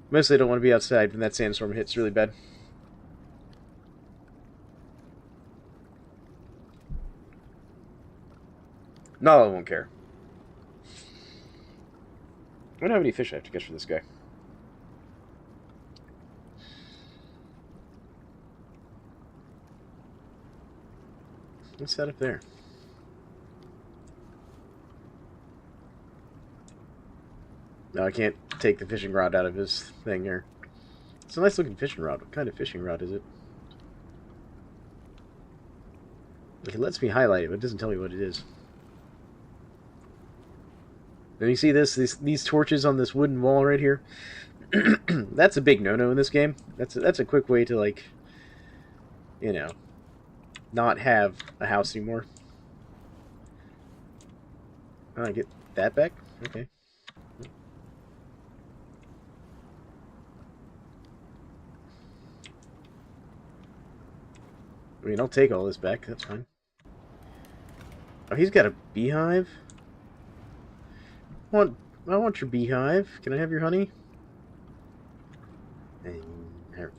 Mostly I don't want to be outside when that sandstorm hits really bad. Nala won't care. I don't have any fish I have to catch for this guy. What's that up there? No, I can't take the fishing rod out of his thing here. It's a nice looking fishing rod. What kind of fishing rod is it? Like, it lets me highlight it, but it doesn't tell me what it is. And you see these torches on this wooden wall right here? That's a big no-no in this game. That's a quick way to, like, you know, not have a house anymore. Oh, I get that back? Okay. I mean, I'll take all this back. That's fine. Oh, he's got a beehive? I want your beehive. Can I have your honey? There.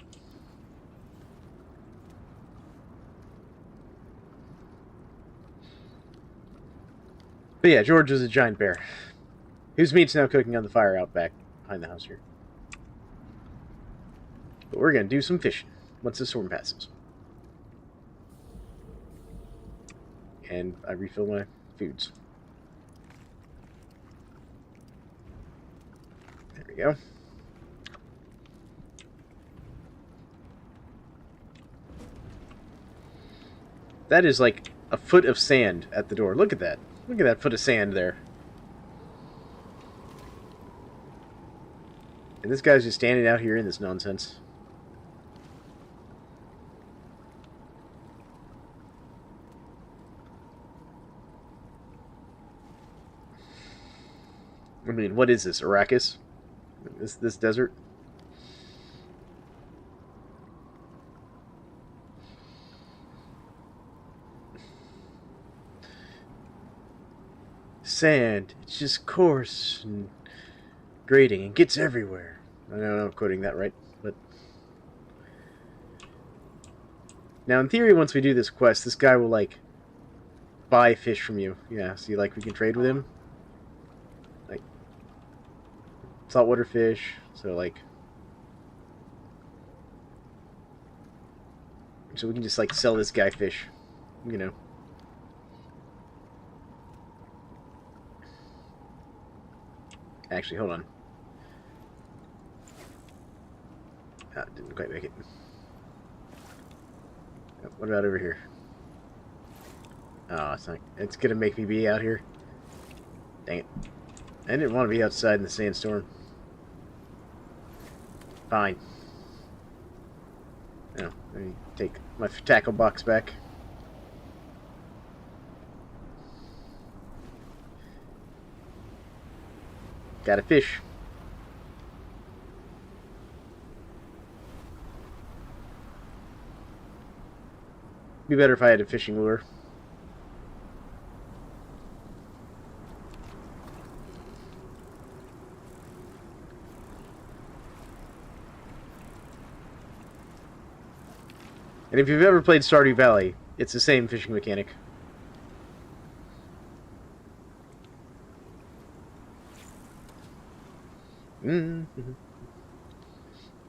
But yeah, George is a giant bear, whose meat's now cooking on the fire out back behind the house here. But we're going to do some fishing once the storm passes. And I refill my foods. There we go. That is like a foot of sand at the door. Look at that. Look at that foot of sand there. And this guy's just standing out here in this nonsense. I mean, what is this, Arrakis? This desert? Sand. It's just coarse and grating and gets everywhere. I don't know if I'm quoting that right, but... Now, in theory, once we do this quest, this guy will, like, buy fish from you. Yeah, see, like, we can trade with him. Like, saltwater fish, so, like... So we can just, like, sell this guy fish, you know. Actually, hold on. Ah, didn't quite make it. What about over here? Oh, it's not. It's gonna make me be out here. Dang it! I didn't want to be outside in the sandstorm. Fine. No, let me take my tackle box back. Got a fish. Be better if I had a fishing lure. And if you've ever played Stardew Valley, it's the same fishing mechanic. Mm-hmm.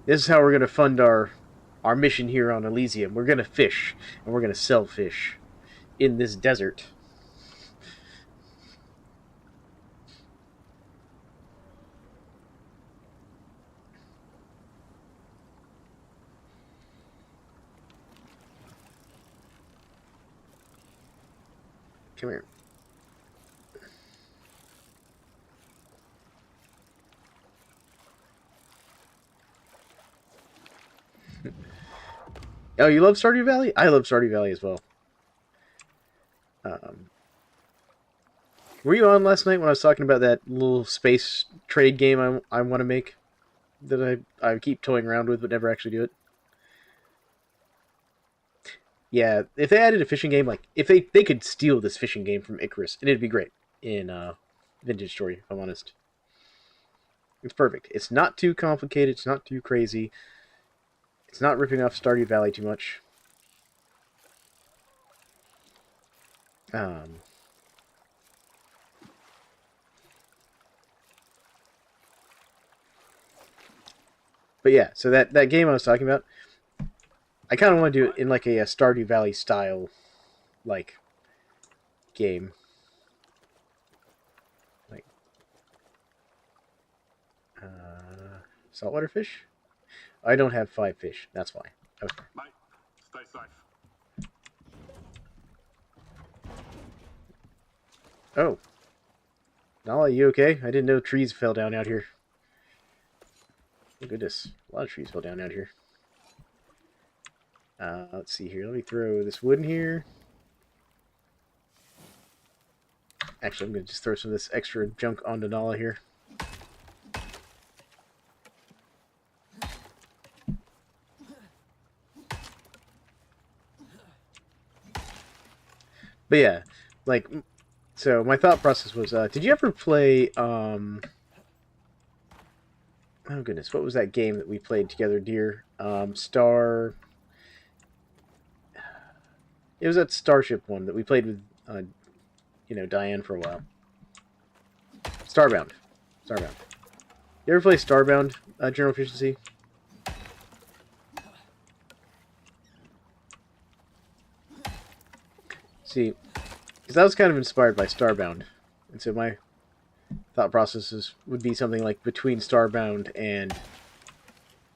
This is how we're going to fund our mission here on Elysium. We're going to fish, and we're going to sell fish in this desert. Come here. Oh, you love Stardew Valley? I love Stardew Valley as well. Were you on last night when I was talking about that little space trade game I want to make? That I keep toying around with but never actually do it? Yeah, if they added a fishing game, like, if they could steal this fishing game from Icarus, and it'd be great in Vintage Story, if I'm honest. It's perfect. It's not too complicated, it's not too crazy. It's not ripping off Stardew Valley too much. But yeah, so that game I was talking about, I kind of want to do it in like a Stardew Valley style, like, game. Like, saltwater fish? I don't have 5 fish, that's why. Okay. Mate, stay safe. Oh. Nala, you okay? I didn't know trees fell down out here. Oh, goodness. A lot of trees fell down out here. Let's see here. Let me throw this wood in here. Actually, I'm going to just throw some of this extra junk onto Nala here. But yeah, like, so my thought process was, did you ever play, oh goodness, what was that game that we played together, dear? It was that Starship one that we played with, Diane for a while. Starbound. Starbound. You ever play Starbound, General Efficiency? See, because I was kind of inspired by Starbound, and so my thought processes would be something like between Starbound and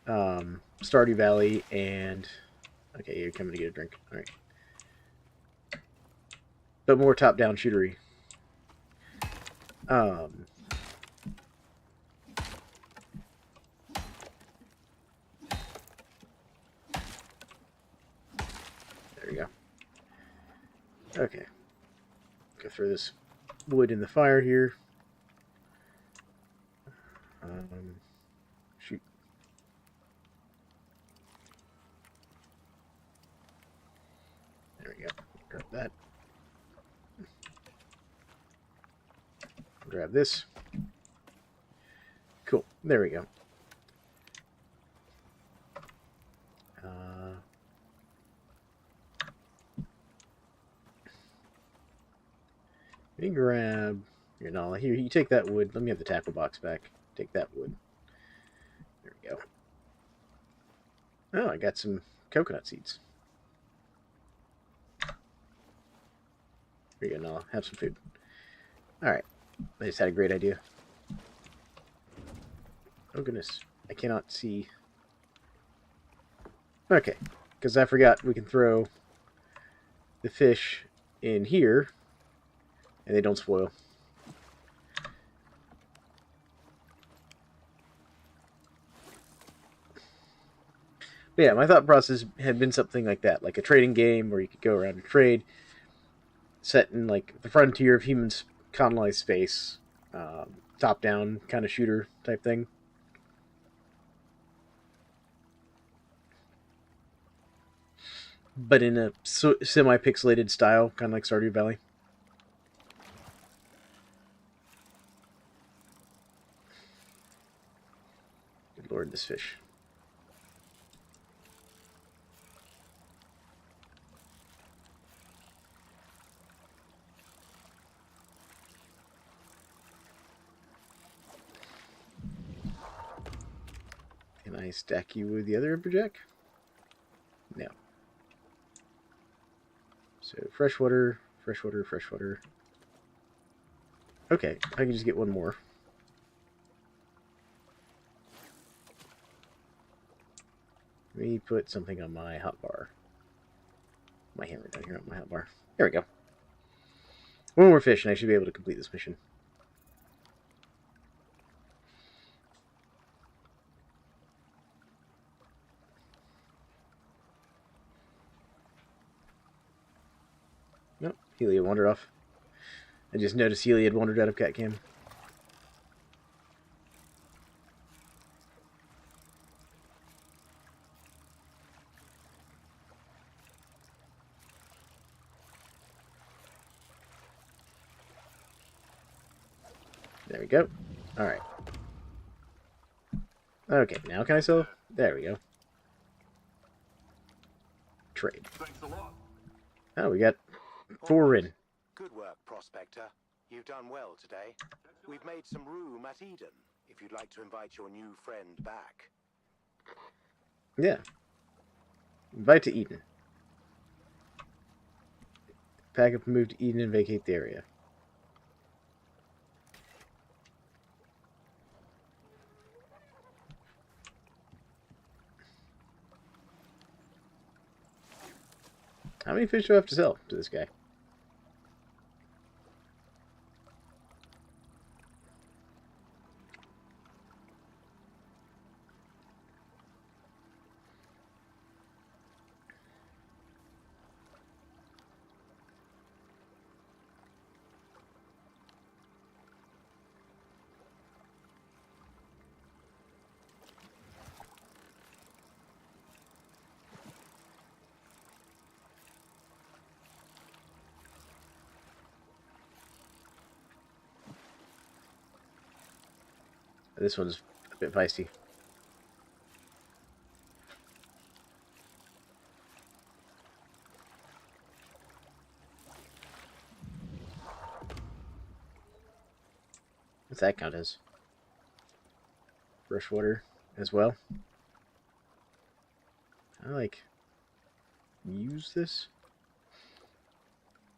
Stardew Valley and... Okay, you're coming to get a drink. Alright. But more top-down shootery. There we go. Okay. Go throw this wood in the fire here. Shoot. There we go. Grab that. Grab this. Cool. There we go. Let me grab... Here, Nala. Here, you take that wood. Let me have the tackle box back. Take that wood. There we go. Oh, I got some coconut seeds. Here you go, Nala. Have some food. Alright. I just had a great idea. Oh, goodness. I cannot see... Okay. Because I forgot we can throw the fish in here, and they don't spoil. But yeah, my thought process had been something like that, like a trading game where you could go around and trade, set in like the frontier of humans colonized space, top-down kind of shooter type thing. But in a semi-pixelated style, kind of like Stardew Valley. Good lord, this fish. Can I stack you with the other amberjack? No. So freshwater, freshwater, freshwater. Okay, I can just get one more. Let me put something on my hotbar. My hammer down here on my hotbar. There we go. One more fish and I should be able to complete this mission. Nope, Helia wandered off. I just noticed Helia had wandered out of cat cam. There we go. Alright. Okay, now can I sell? There we go. Trade. Thanks a lot. Oh, we got 4 in. Good work, Prospector. You've done well today. We've made some room at Eden, if you'd like to invite your new friend back. Yeah. Invite to Eden. Pack up and move to Eden and vacate the area. How many fish do I have to sell to this guy? This one's a bit feisty. What's that count as? Freshwater as well. I like use this.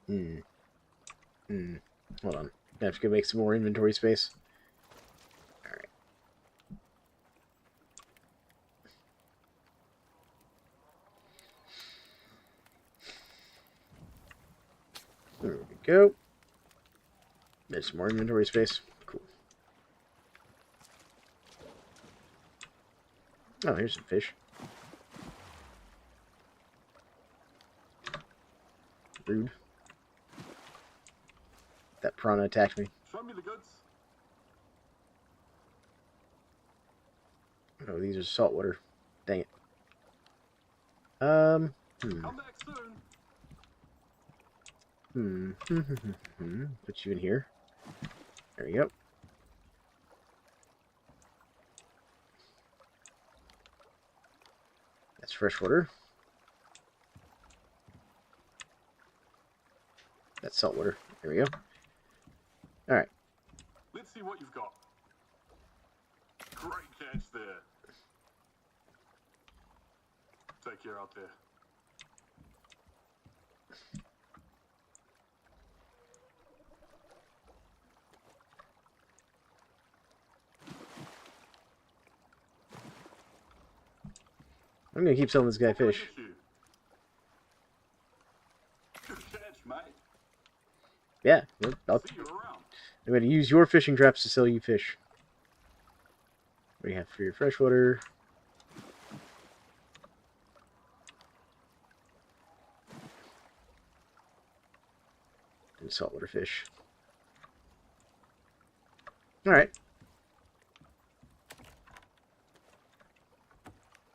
Hold on. I have to go make some more inventory space. Alright. There we go. There's some more inventory space. Cool. Oh, here's some fish. Rude. That piranha attacked me. Show me the goods. Oh, these are saltwater. Dang it. Come back soon. Put you in here. There we go. That's freshwater. That's saltwater. There we go. Alright. Let's see what you've got. Great catch there. Take care out there. I'm gonna keep selling this guy fish. Good catch, mate. Yeah, See you around. I'm gonna use your fishing traps to sell you fish. What do you have for your freshwater? And saltwater fish. Alright.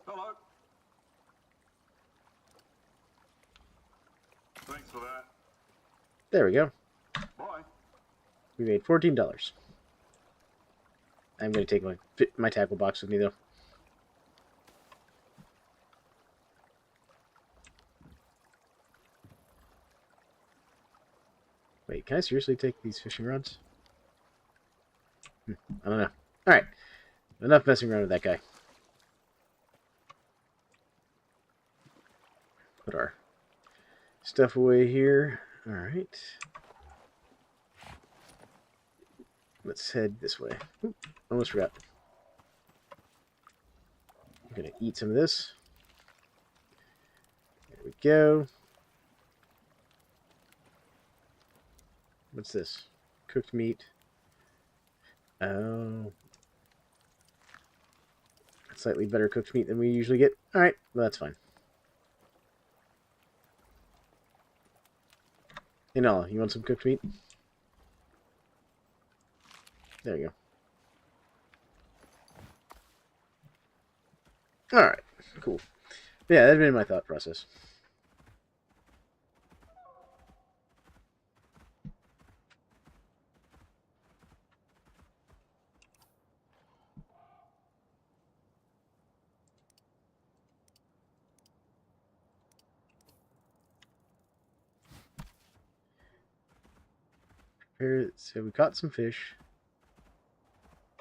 Hello. Thanks for that. There we go. Bye. We made $14. I'm going to take my tackle box with me, though. Wait, can I seriously take these fishing rods? I don't know. Alright. Enough messing around with that guy. Put our stuff away here. Alright. Let's head this way. Oop, almost forgot. I'm going to eat some of this. There we go. What's this? Cooked meat. Oh. Slightly better cooked meat than we usually get. Alright, well, that's fine. Hey, Nala, you want some cooked meat? There you go. Alright, cool. Yeah, that'd been my thought process. So we caught some fish.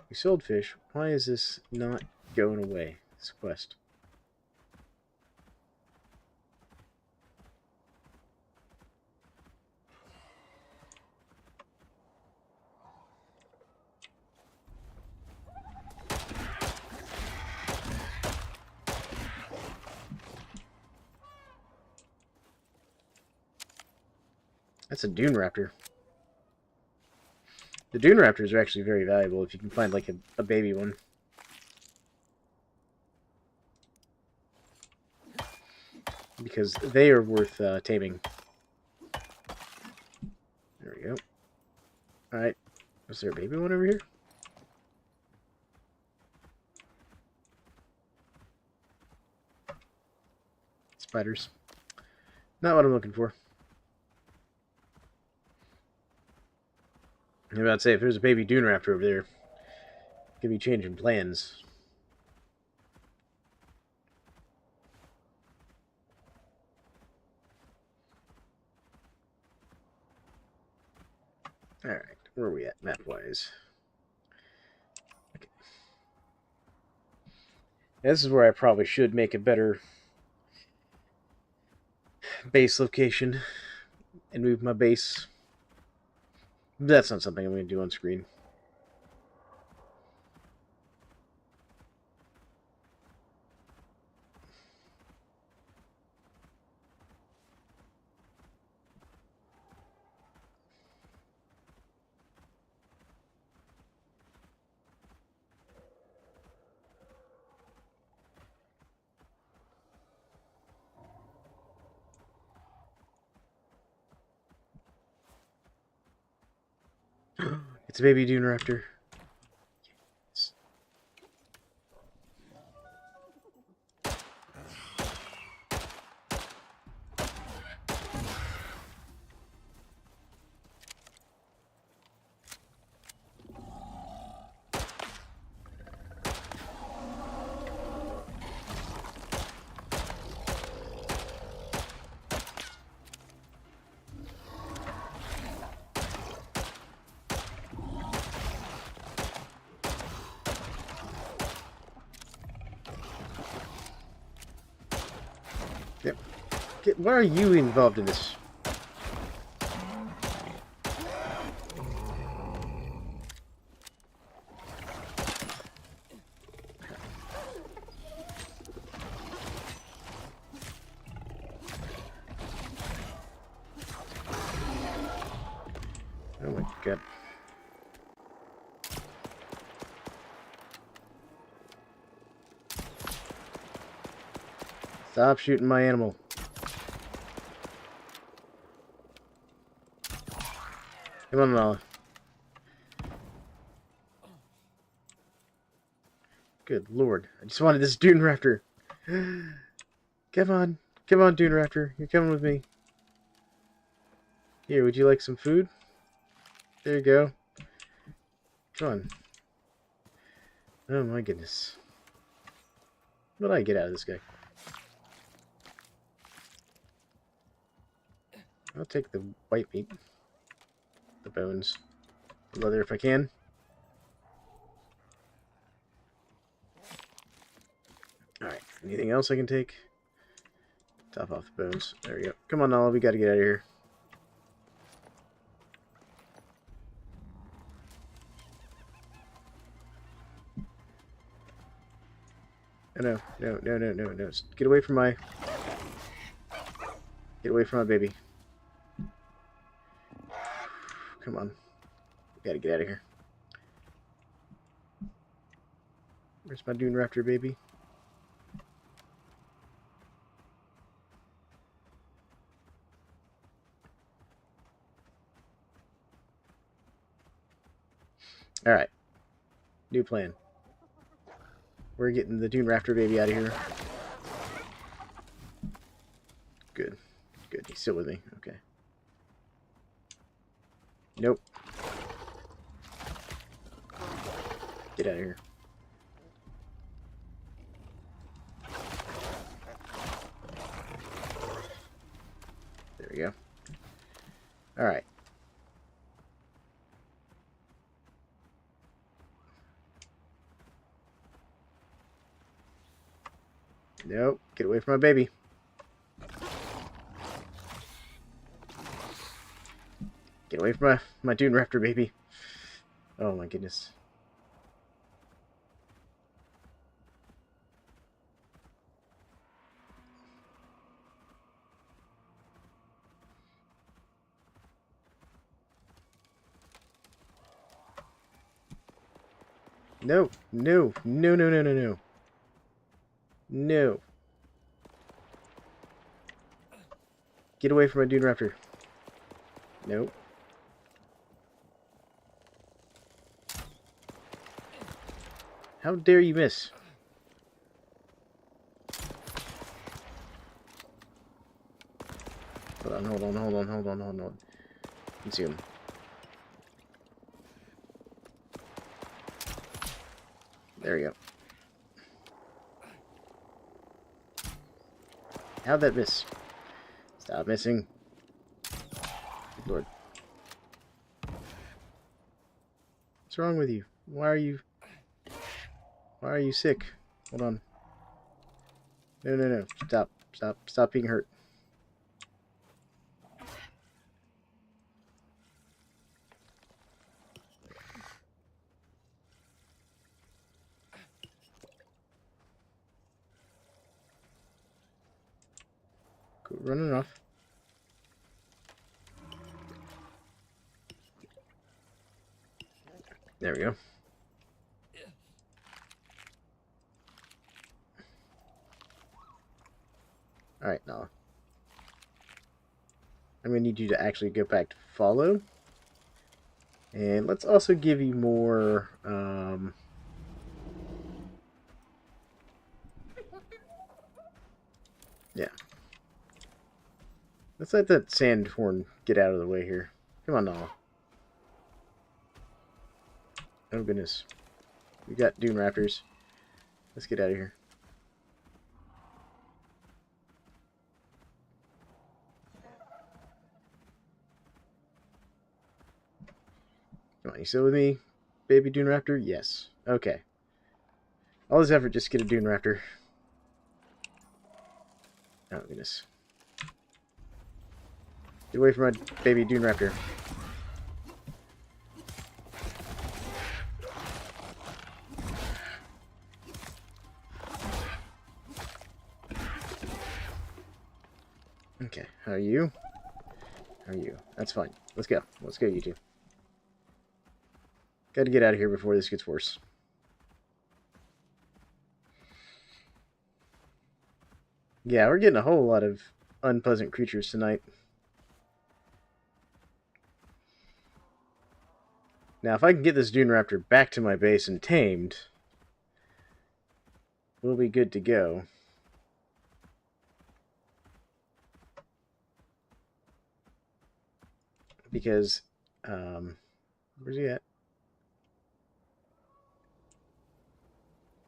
We sold fish. Why is this not going away, this quest? That's a dune raptor. The dune raptors are actually very valuable if you can find like a baby one. Because they are worth taming. There we go. Alright. Was there a baby one over here? Spiders. Not what I'm looking for. I'm about to say, if there's a baby dune raptor over there, Could be changing plans. Alright, where are we at map-wise? Okay. This is where I probably should make a better base location and move my base. That's not something I'm going to do on screen. It's a baby dune raptor. Yes. Yep. Why are you involved in this? Oh my god. Stop shooting my animal. Come on, Nala. Good lord. I just wanted this dune raptor. Come on. Come on, dune raptor. You're coming with me. Here, would you like some food? There you go. Come on. Oh my goodness. What did I get out of this guy? I'll take the white meat. The bones. The leather if I can. Alright, anything else I can take? Top off the bones. There we go. Come on, Nala, we gotta get out of here. Oh, no, no, no, no, no, no. Get away from my... Get away from my baby. Come on. We gotta get out of here. Where's my dune raptor baby? Alright. New plan. We're getting the dune raptor baby out of here. Good. Good. He's still with me. Okay. Nope. Get out of here. There we go. Alright. Nope. Get away from my baby. Get away from my dune raptor baby. Oh my goodness. No, no, no, no, no, no, no. No. Get away from my dune raptor. Nope. How dare you miss? Hold on, hold on, hold on, hold on, hold on. Consume. There we go. How'd that miss? Stop missing. Good Lord. What's wrong with you? Why are you sick? Hold on. No, no, no. Stop. Stop. Stop being hurt. Quit running off. There we go. Alright, now. I'm going to need you to actually go back to follow. And let's also give you more, yeah. Let's let that sandhorn get out of the way here. Come on, Nala. Oh, goodness. We got dune raptors. Let's get out of here. Come on, you still with me, baby dune raptor? Yes. Okay. All this effort just to get a dune raptor. Oh, goodness. Get away from my baby dune raptor. Okay, how are you? How are you? That's fine. Let's go. Let's go, you two. Gotta get out of here before this gets worse. Yeah, we're getting a whole lot of unpleasant creatures tonight. Now, if I can get this dune raptor back to my base and tamed, we'll be good to go. Because, where's he at?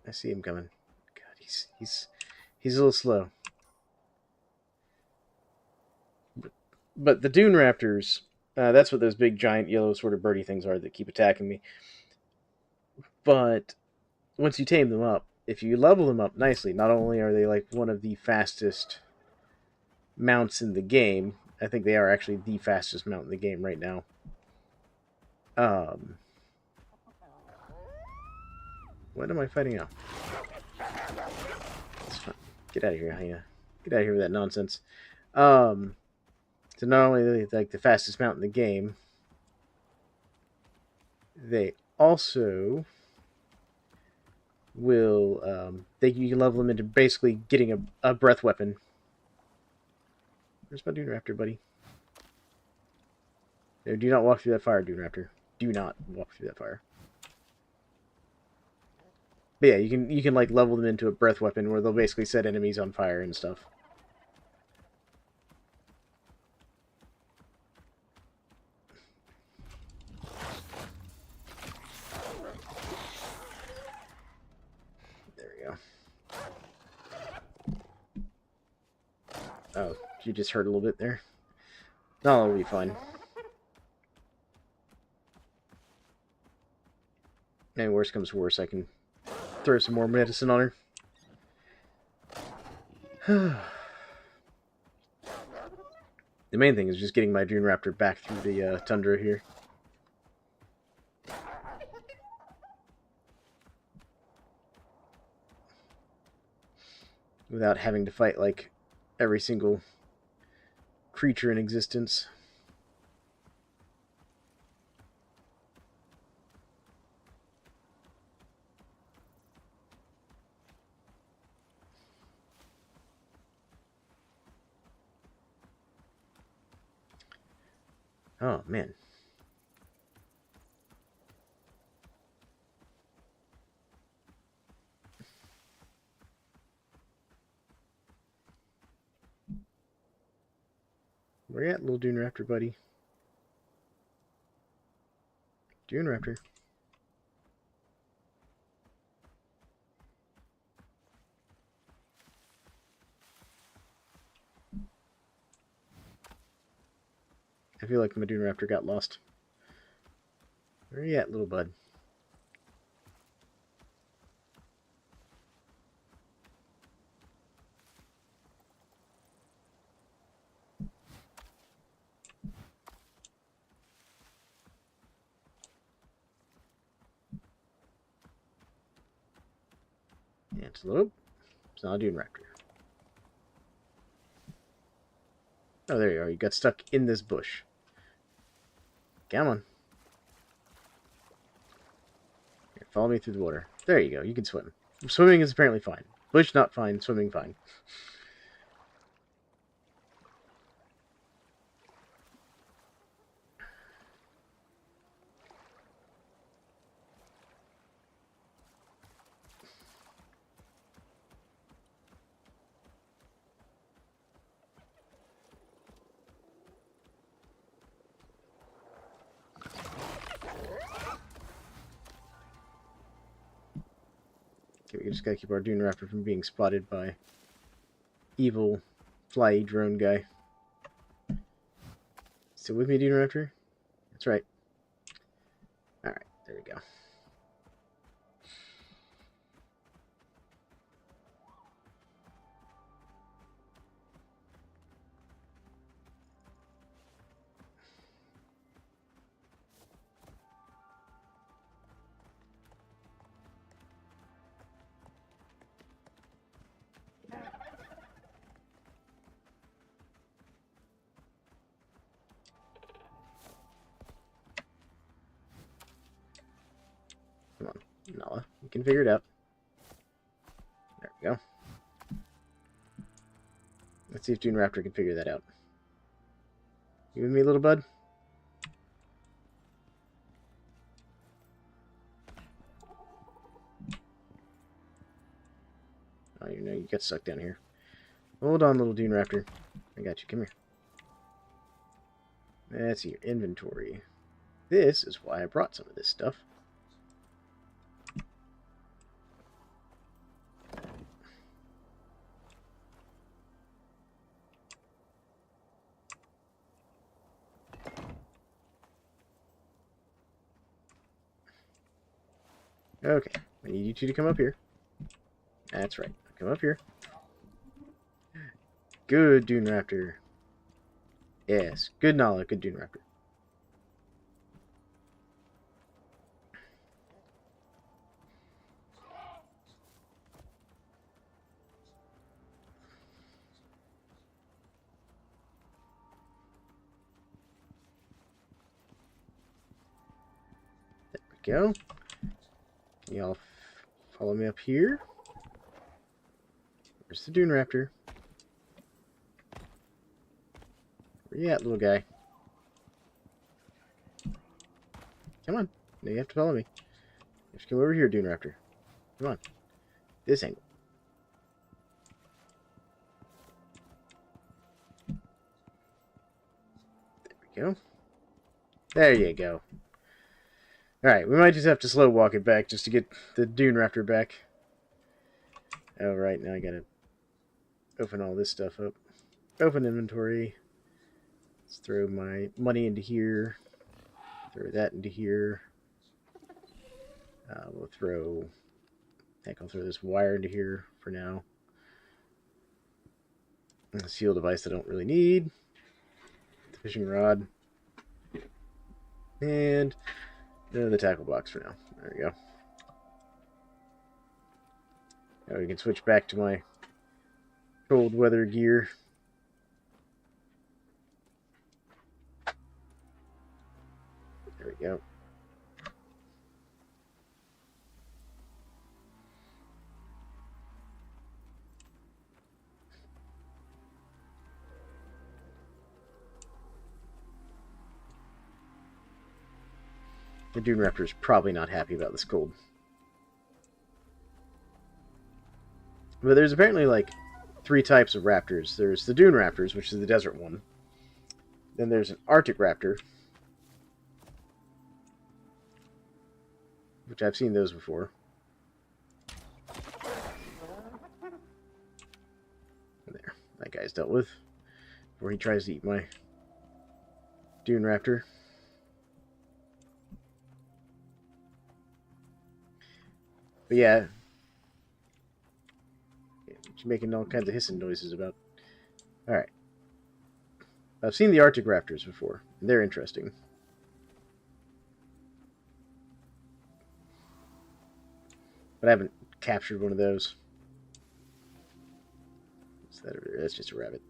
I see him coming. God, he's a little slow. But the dune raptors, that's what those big giant yellow sort of birdie things are that keep attacking me. But once you tame them up, if you level them up nicely, not only are they like one of the fastest mounts in the game, I think they are actually the fastest mount in the game right now. What am I fighting now? Get out of here, Helia. Get out of here with that nonsense. So not only are they like the fastest mount in the game, they also will you can level them into basically getting a breath weapon. Where's my dune raptor, buddy? No, do not walk through that fire, dune raptor. Do not walk through that fire. But yeah, you can like level them into a breath weapon where they'll basically set enemies on fire and stuff. There we go. Oh, you just hurt a little bit there. No, it'll be fine. And worse comes to worse, I can throw some more medicine on her. The main thing is just getting my dune raptor back through the tundra here. Without having to fight like every single creature in existence. Oh, man. Where you at, little dune raptor, buddy? Dune raptor. I feel like my Dune Raptor got lost. Where are you at, little bud? Antelope. It's not a Dune Raptor. Oh, there you are. You got stuck in this bush. Come on. Here, follow me through the water. There you go. You can swim. Swimming is apparently fine. Bush, not fine. Swimming, fine. Okay, we just gotta keep our Dune Raptor from being spotted by evil fly drone guy. Still with me, Dune Raptor? That's right. Alright, there we go. Come on, Nala. You can figure it out. There we go. Let's see if Dune Raptor can figure that out. You with me, little bud? Oh, you know, you got stuck down here. Hold on, little Dune Raptor. I got you. Come here. That's your inventory. This is why I brought some of this stuff. Okay, I need you two to come up here. That's right. Come up here. Good, Dune Raptor. Yes, good Nala, good Dune Raptor. There we go. Y'all follow me up here. Where's the Dune Raptor? Where you at, little guy? Come on. Now you have to follow me. Just come over here, Dune Raptor. Come on. This angle. There we go. There you go. Alright, we might just have to slow walk it back just to get the Dune Raptor back. Alright, now I gotta open all this stuff up. Open inventory. Let's throw my money into here. Throw that into here. We'll throw... Heck, I'll throw this wire into here for now. A seal device I don't really need. The fishing rod. And the tackle box for now. There we go. Now we can switch back to my cold weather gear. There we go. The Dune Raptor is probably not happy about this cold. But there's apparently like 3 types of raptors. There's the Dune Raptors, which is the desert one. Then there's an Arctic Raptor, which I've seen those before. There, that guy's dealt with. Before he tries to eat my Dune Raptor. But yeah, she's making all kinds of hissing noises about. Alright. I've seen the Arctic Raptors before. They're interesting. But I haven't captured one of those. What's that over there? That's just a rabbit.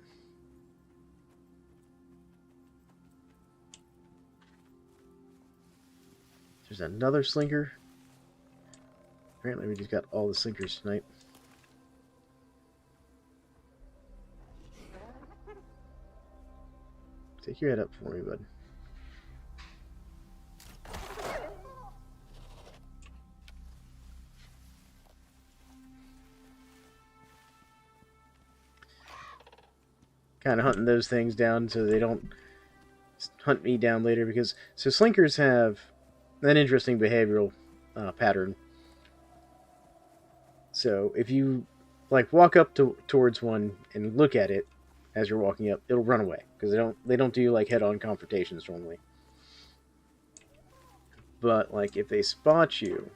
There's another slinker. Apparently we just got all the slinkers tonight. Take your head up for me, bud. Kind of hunting those things down so they don't hunt me down later, because so slinkers have an interesting behavioral pattern. So if you like walk up towards one and look at it as you're walking up, it'll run away because they don't do like head-on confrontations normally. But like if they spot you,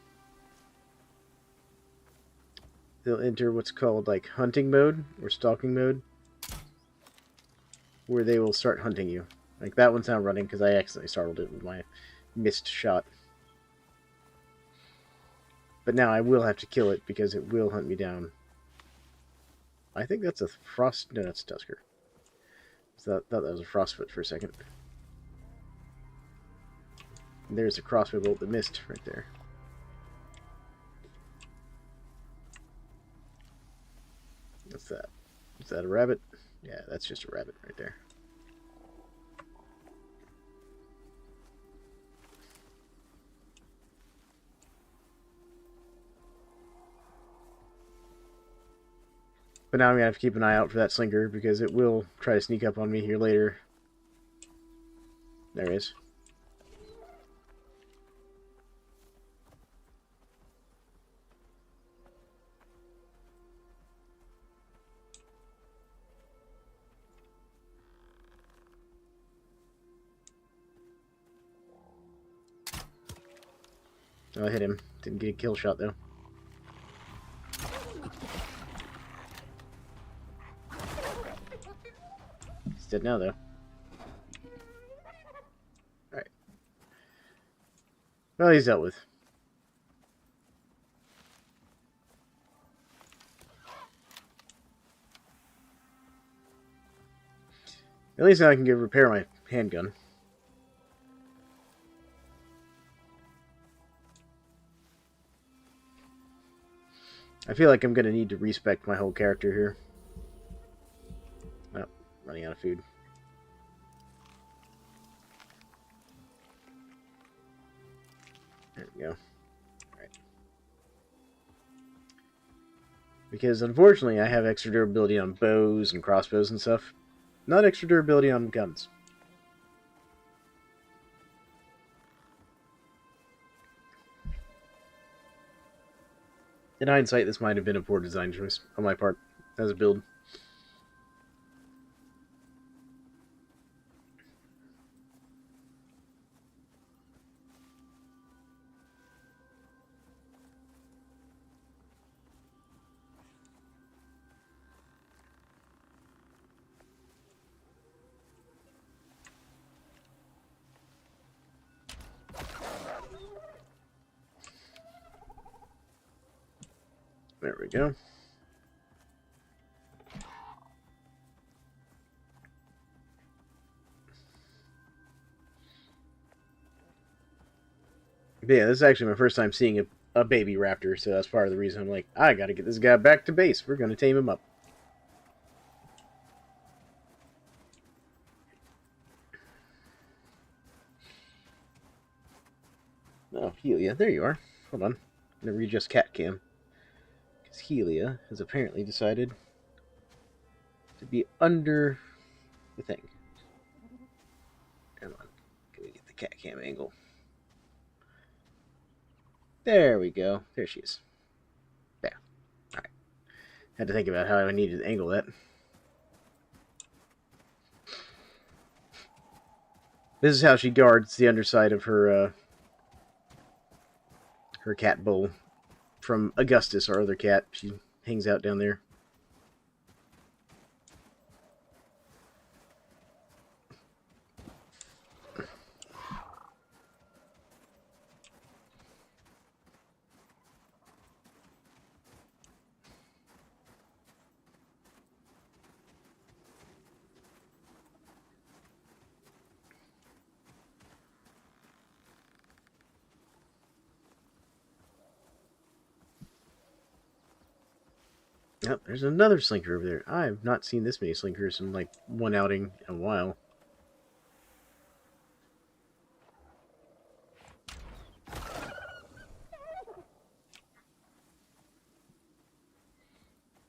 they'll enter what's called like hunting mode or stalking mode, where they will start hunting you. Like that one's now running because I accidentally startled it with my missed shot. But now I will have to kill it because it will hunt me down. I think that's a frost. No, that's a Tusker. So thought that was a frostfoot for a second. And there's a crossbow bolt that missed right there. What's that? Is that a rabbit? Yeah, that's just a rabbit right there. But now I'm going to have to keep an eye out for that slinker because it will try to sneak up on me here later. There he is. Oh, I hit him. Didn't get a kill shot though. He's dead now though. Alright. Well, he's dealt with. At least now I can repair my handgun. I feel like I'm going to need to respec my whole character here. Oh, running out of food. There we go. Alright. Because unfortunately I have extra durability on bows and crossbows and stuff. Not extra durability on guns. In hindsight, this might have been a poor design choice on my part as a build. There we go. But yeah, this is actually my first time seeing a baby raptor, so that's part of the reason I'm like, I gotta get this guy back to base. We're gonna tame him up. Oh, Helia, there you are. Hold on. I'm gonna readjust cat cam. Because Helia has apparently decided to be under the thing. Come on. Can we get the cat cam angle? There we go. There she is. Yeah. Alright. Had to think about how I needed to angle that. This is how she guards the underside of her her cat bowl from Augustus, our other cat. She hangs out down there. Yep, there's another slinker over there. I've not seen this many slinkers in like one outing in a while.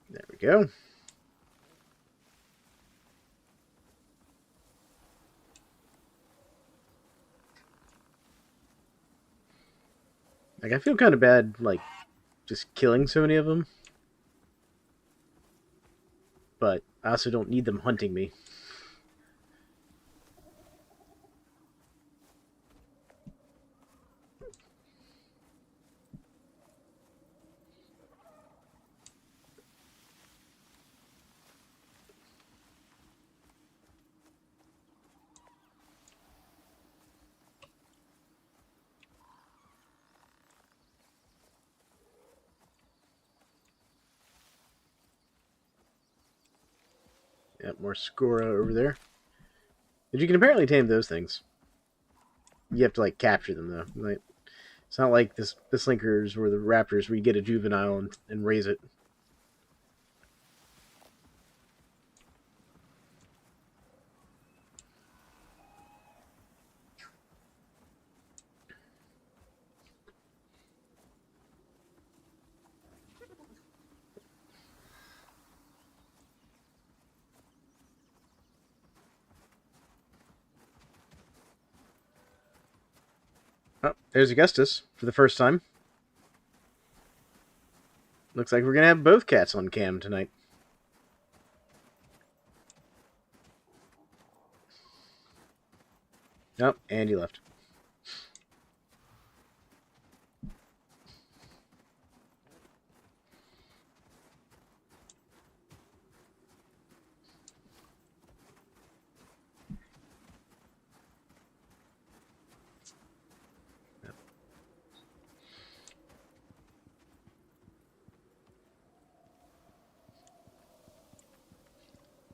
There we go. Like, I feel kind of bad, like, just killing so many of them. But I also don't need them hunting me. Yep, more Scora over there. But you can apparently tame those things. You have to, like, capture them, though. Like, it's not like the slinkers or the raptors where you get a juvenile and raise it. Oh, there's Augustus for the first time. Looks like we're going to have both cats on cam tonight. Nope, and he left.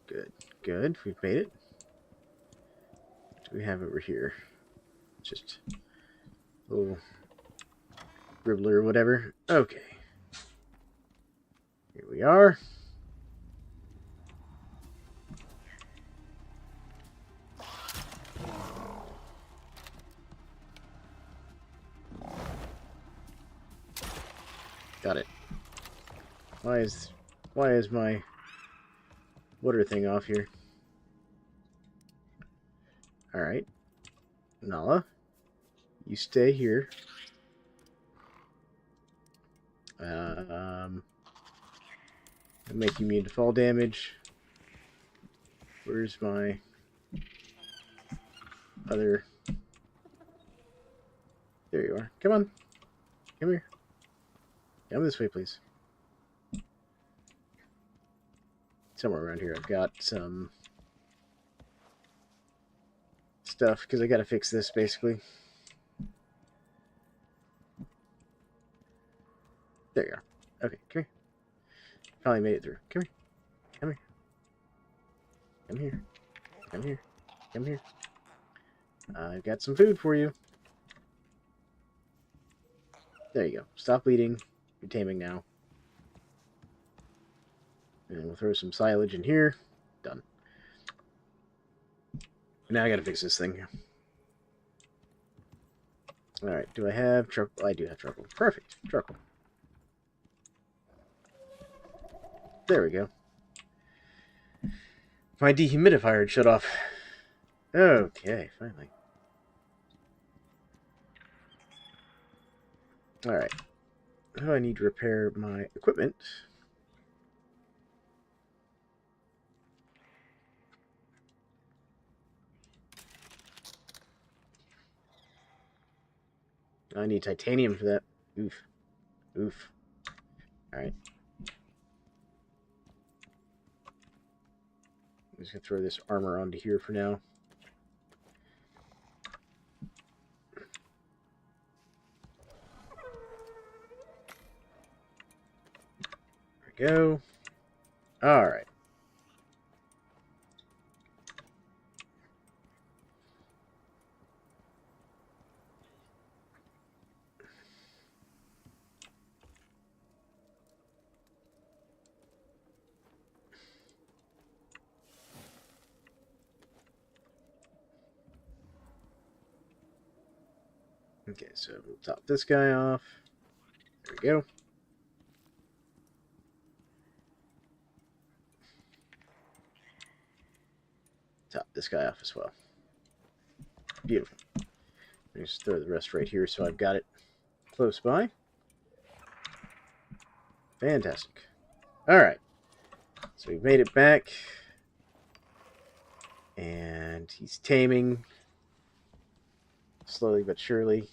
Good, good. We've made it. What do we have over here? Just a little gribbler or whatever. Okay. Here we are. Got it. Why is my water thing off here? Alright. Nala, you stay here. I'll make you immune to fall damage. Where's my other... There you are. Come on. Come here. Come this way, please. Somewhere around here I've got some stuff, because I gotta fix this, basically. There you are. Okay, come here. Finally made it through. Come here. Come here. Come here. Come here. Come here. I've got some food for you. There you go. Stop bleeding. You're taming now. And we'll throw some silage in here. Done. Now I gotta fix this thing. Alright, do I have charcoal? I do have charcoal. Perfect. Charcoal. There we go. My dehumidifier had shut off. Okay, finally. Alright. How do I need to repair my equipment? I need titanium for that. Oof. Oof. Alright. I'm just going to throw this armor onto here for now. There we go. Alright. Okay, so we'll top this guy off. There we go. Top this guy off as well. Beautiful. Just throw the rest right here so I've got it close by. Fantastic. Alright. So we've made it back. And he's taming. Slowly but surely.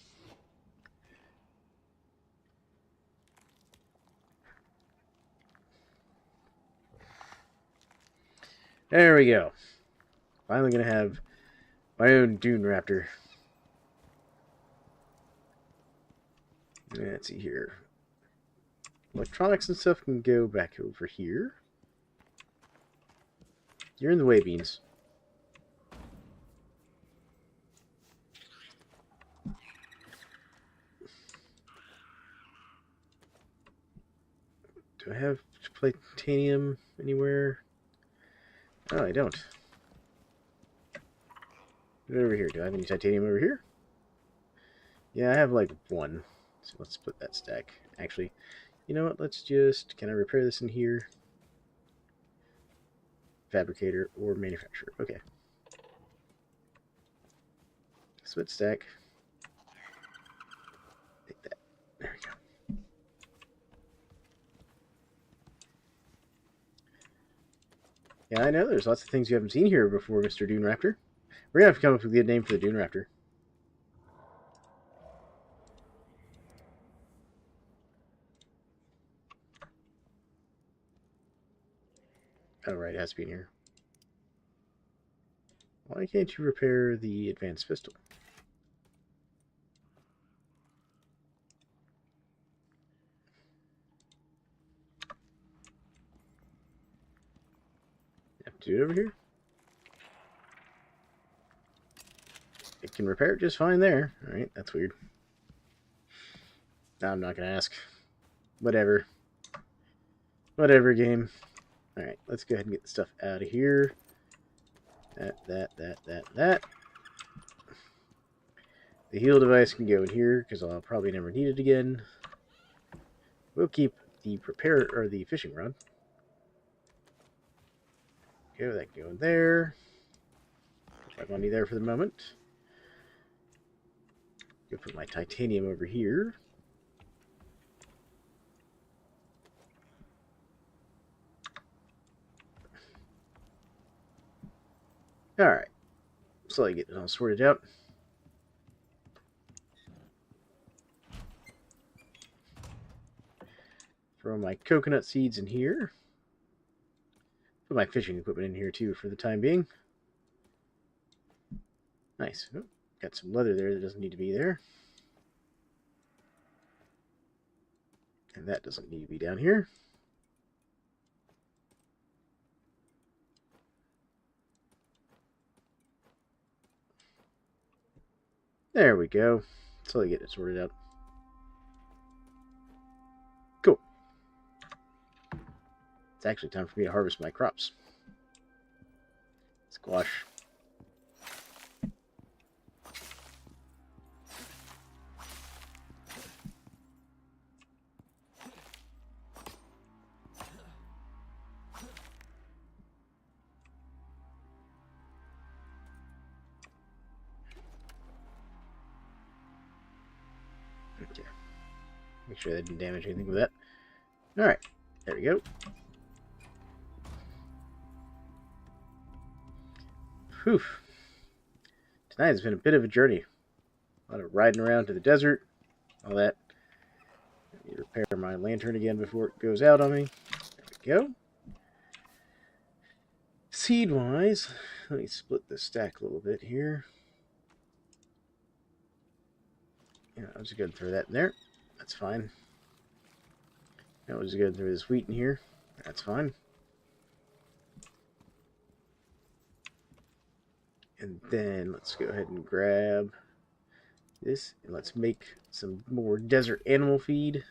There we go. Finally going to have my own Dune Raptor. Let's see here. Electronics and stuff can go back over here. You're in the way, Beans. Do I have titanium anywhere? Oh, I don't. Over here. Do I have any titanium over here? Yeah, I have like one. So let's put that stack. Actually, you know what? Let's just... Can I repair this in here? Fabricator or manufacturer. Okay. Split stack. Take that. There we go. Yeah, I know. There's lots of things you haven't seen here before, Mr. Dune Raptor. We're going to have to come up with a good name for the Dune Raptor. Oh, right. It has to be in here. Why can't you repair the advanced pistol? You have to do it over here? It can repair it just fine there. Alright, that's weird. Now I'm not going to ask. Whatever. Whatever, game. Alright, let's go ahead and get the stuff out of here. That. The heal device can go in here, because I'll probably never need it again. We'll keep the prepare or the fishing rod. Okay, that can go in there. Put my money there for the moment. Go put my titanium over here. Alright. Slowly get it all sorted out. Throw my coconut seeds in here. Put my fishing equipment in here too for the time being. Nice. Oh, got some leather there that doesn't need to be there. And that doesn't need to be down here. There we go. Slowly get it sorted out. Cool. It's actually time for me to harvest my crops. Squash. Okay. Make sure that didn't damage anything with that. Alright. There we go. Whew. Tonight has been a bit of a journey. A lot of riding around to the desert, all that. Let me repair my lantern again before it goes out on me. There we go. Seed-wise, let me split this stack a little bit here. Yeah, I was going to throw that in there. That's fine. I was going to throw this wheat in here. That's fine. And then let's go ahead and grab this, and let's make some more desert animal feed.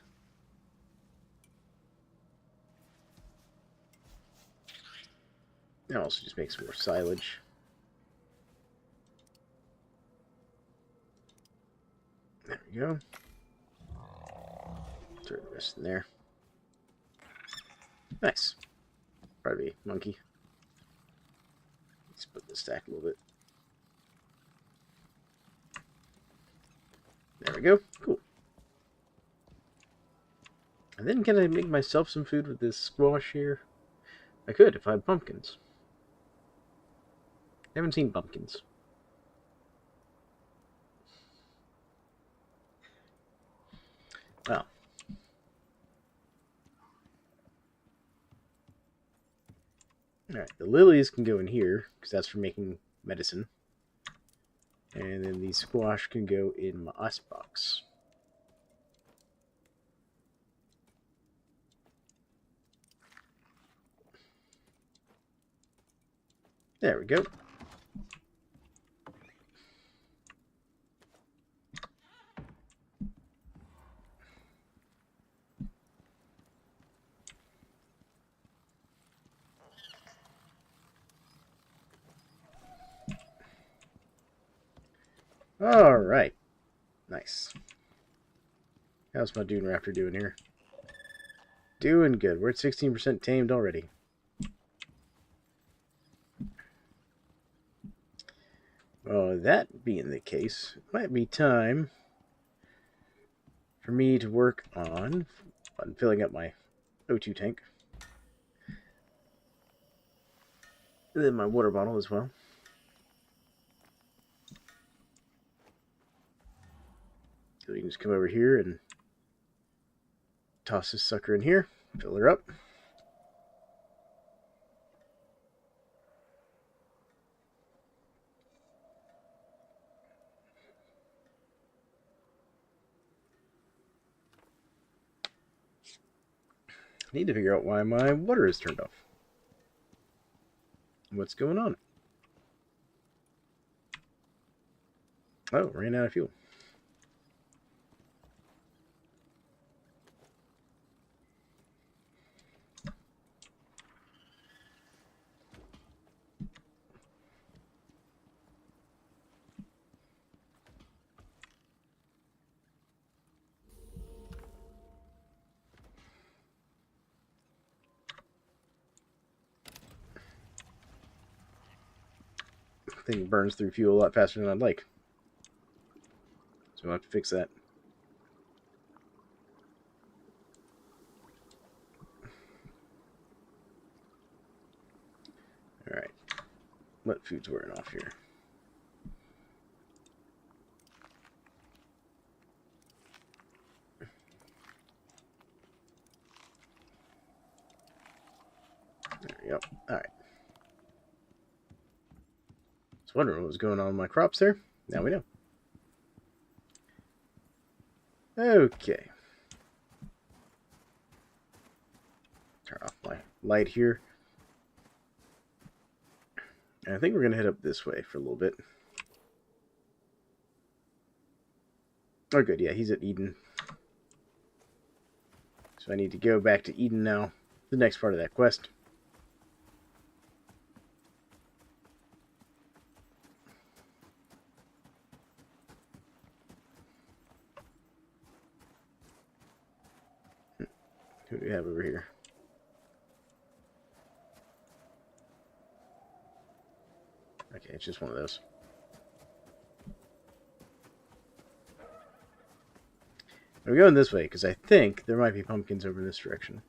And also just make some more silage. There we go. Throw the rest in there. Nice. Probably monkey. Split the stack a little bit. There we go. Cool. And then can I make myself some food with this squash here? I could if I had pumpkins. I haven't seen pumpkins. Well. Alright, the lilies can go in here, because that's for making medicine. And then the squash can go in my icebox. There we go. Alright. Nice. How's my Dune Raptor doing here? Doing good. We're at 16% tamed already. Well, that being the case, it might be time for me to work on filling up my O2 tank. And then my water bottle as well. So we can just come over here and toss this sucker in here, fill her up. I need to figure out why my water is turned off. What's going on? Oh, ran out of fuel. Thing burns through fuel a lot faster than I'd like. So we'll have to fix that. Alright. What food's wearing off here? There we go. Alright. I was wondering what was going on with my crops there. Now we know. Okay. Turn off my light here. And I think we're going to head up this way for a little bit. Oh, good. Yeah, he's at Eden. So I need to go back to Eden now. The next part of that quest. Who do we have over here? Okay, it's just one of those. We're going this way because I think there might be pumpkins over in this direction.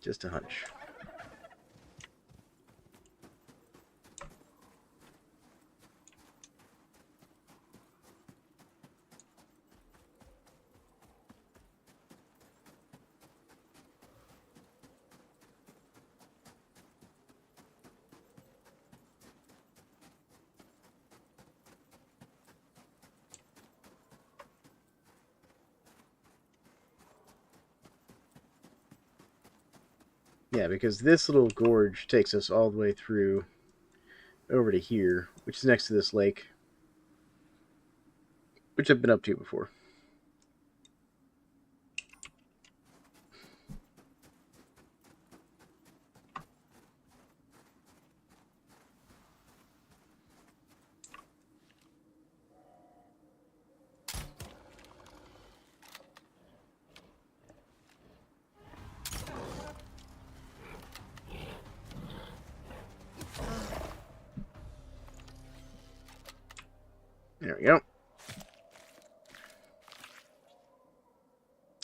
Just a hunch. Yeah, because this little gorge takes us all the way through over to here, which is next to this lake, which I've been up to before. There we go.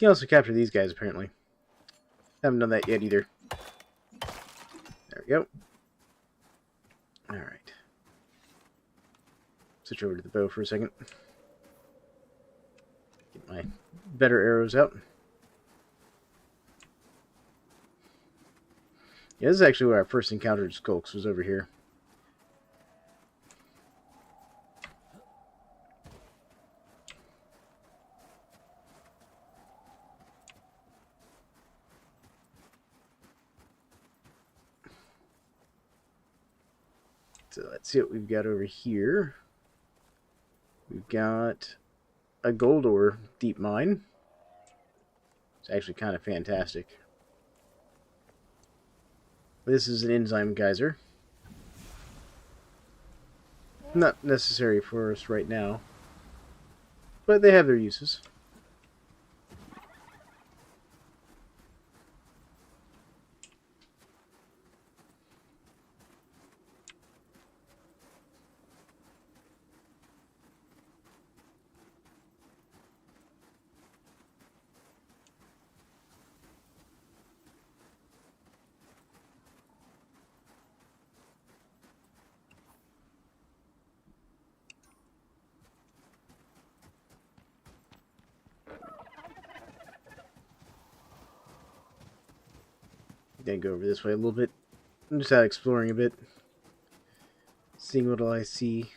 You also capture these guys, apparently. Haven't done that yet, either. There we go. Alright. Switch over to the bow for a second. Get my better arrows out. Yeah, this is actually where I first encountered skulks, was over here. So let's see what we've got over here. We've got a gold ore deep mine. It's actually kind of fantastic. This is an enzyme geyser. Not necessary for us right now, but they have their uses. Then go over this way a little bit. I'm just out exploring a bit, seeing what all I see.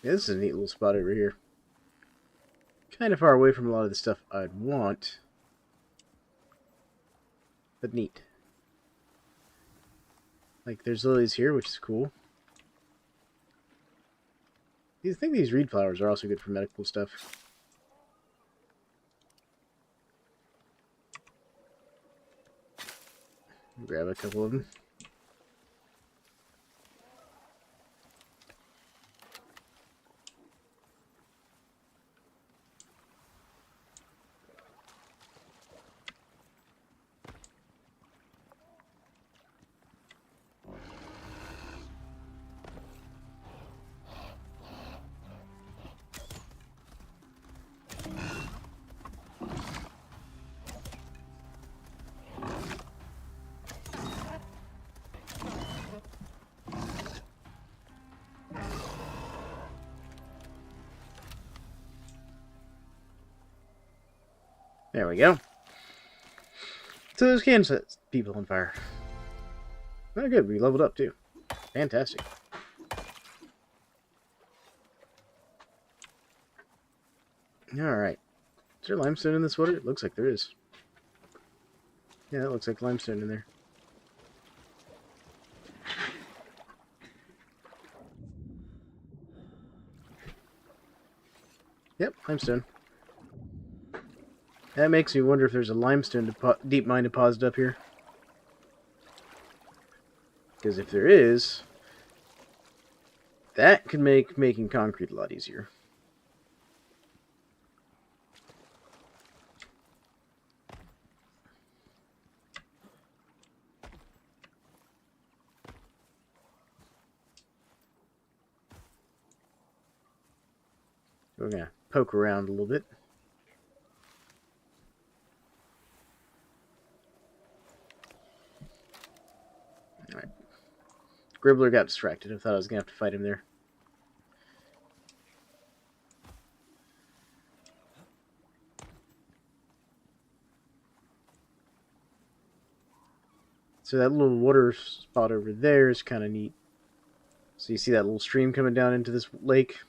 Yeah, this is a neat little spot over here. Kind of far away from a lot of the stuff I'd want, but neat. Like, there's lilies here, which is cool. I think these reed flowers are also good for medical stuff. Grab a couple of them. There we go. So those can set people on fire. Oh, good. We leveled up, too. Fantastic. Alright. Is there limestone in this water? It looks like there is. Yeah, it looks like limestone in there. Yep, limestone. That makes me wonder if there's a limestone deep mine deposit up here. Because if there is, that could make making concrete a lot easier. We're going to poke around a little bit. Alright. Gribbler got distracted. I thought I was going to have to fight him there. So that little water spot over there is kind of neat. So you see that little stream coming down into this lake?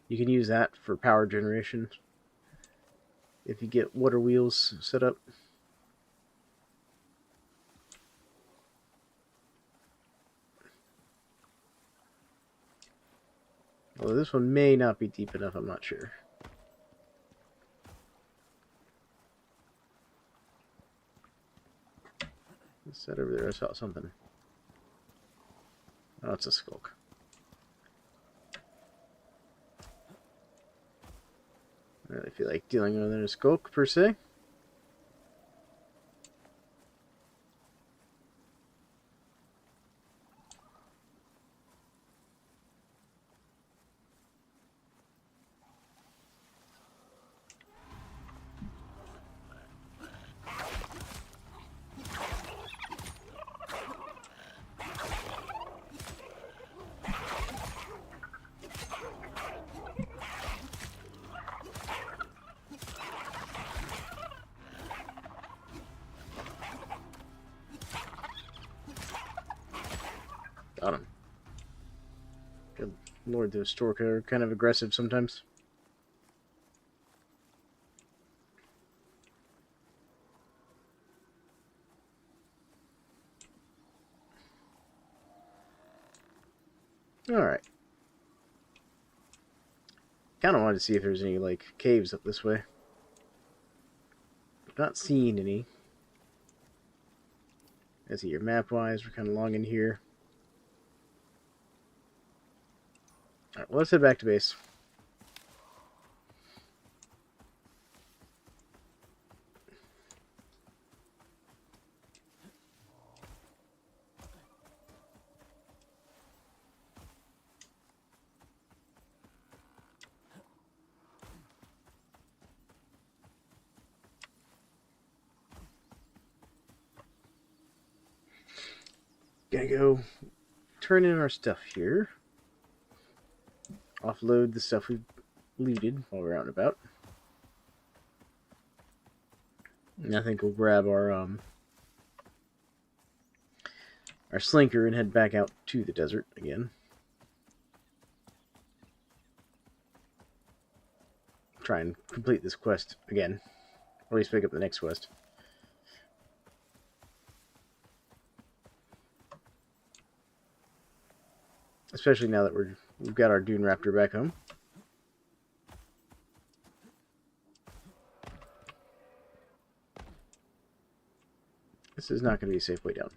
You can use that for power generation if you get water wheels set up. Although this one may not be deep enough, I'm not sure. What's that over there? I saw something. Oh, it's a skulk. I don't really feel like dealing with a skulk, per se. Got him. Good lord, those stork are kind of aggressive sometimes. Alright. Kind of wanted to see if there's any, like, caves up this way. Not seeing any. As your map-wise, we're kind of long in here. Alright, well, let's head back to base. Gotta go turn in our stuff here. Offload the stuff we've looted while we're out and about. And I think we'll grab our slinker and head back out to the desert again. Try and complete this quest again. Or at least pick up the next quest. Especially now that we've got our Dune Raptor back home. This is not going to be a safe way down.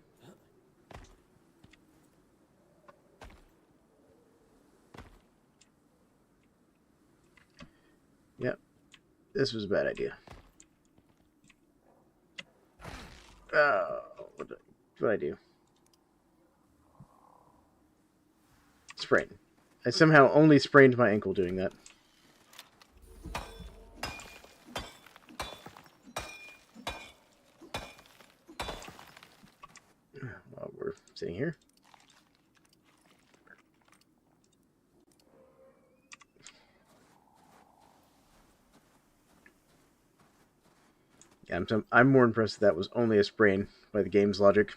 Yep. This was a bad idea. Oh, what did I do? Sprain. I somehow only sprained my ankle doing that. While we're sitting here. Yeah, I'm more impressed that was only a sprain by the game's logic.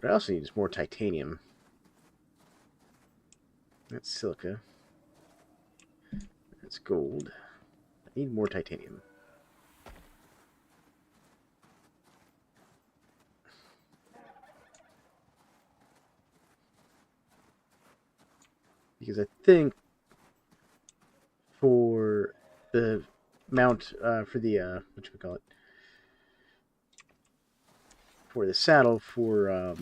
What I also need is more titanium. That's silica. That's gold. I need more titanium. Because I think for the mount, for the, whatchamacallit, for the saddle for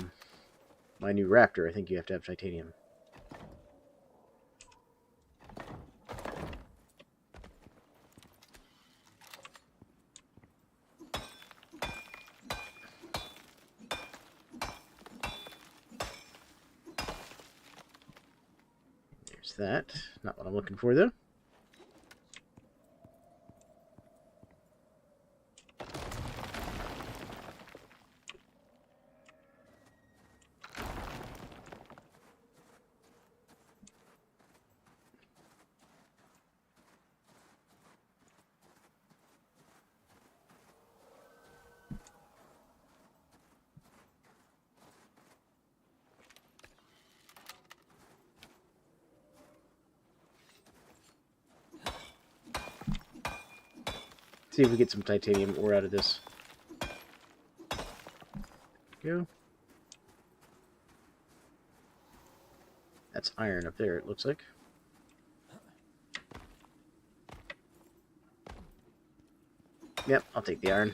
my new Raptor, I think you have to have titanium. There's that. Not what I'm looking for, though. See if we get some titanium ore out of this. Go. That's iron up there, it looks like. Yep, I'll take the iron.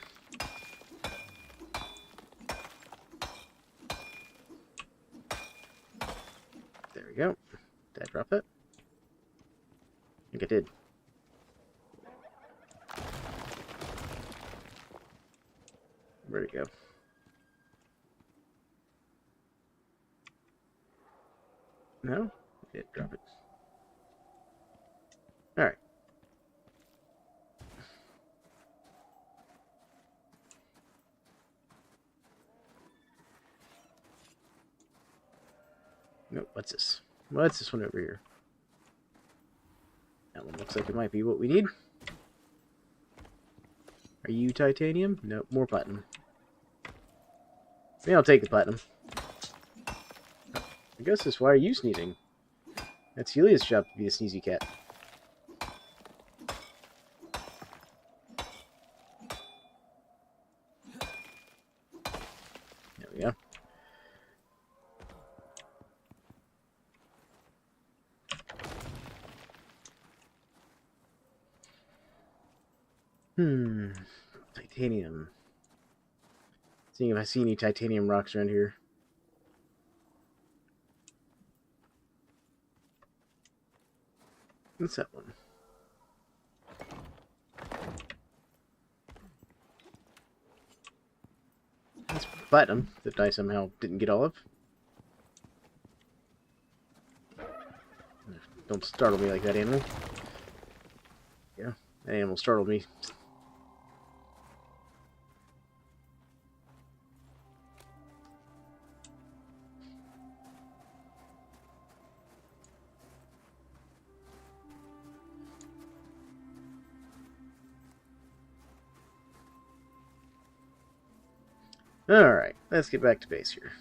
There we go. Did I drop that? I think I did. Where'd it go? No? I did drop it. Alright. Nope, what's this? What's this one over here? That one looks like it might be what we need. Are you titanium? Nope, more platinum. Maybe I'll take the platinum. I guess that's why are you sneezing? That's Helia's job to be a sneezy cat. There we go. Titanium. Seeing if I see any titanium rocks around here. What's that one? That's platinum that I somehow didn't get all of. Don't startle me like that, animal. Yeah, that animal startled me. Alright, let's get back to base here.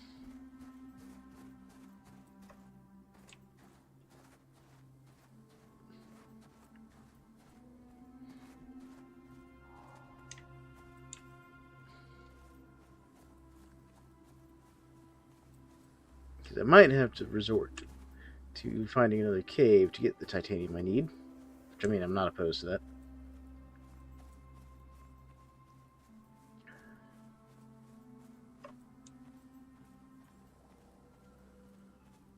Because I might have to resort to finding another cave to get the titanium I need. Which, I mean, I'm not opposed to that.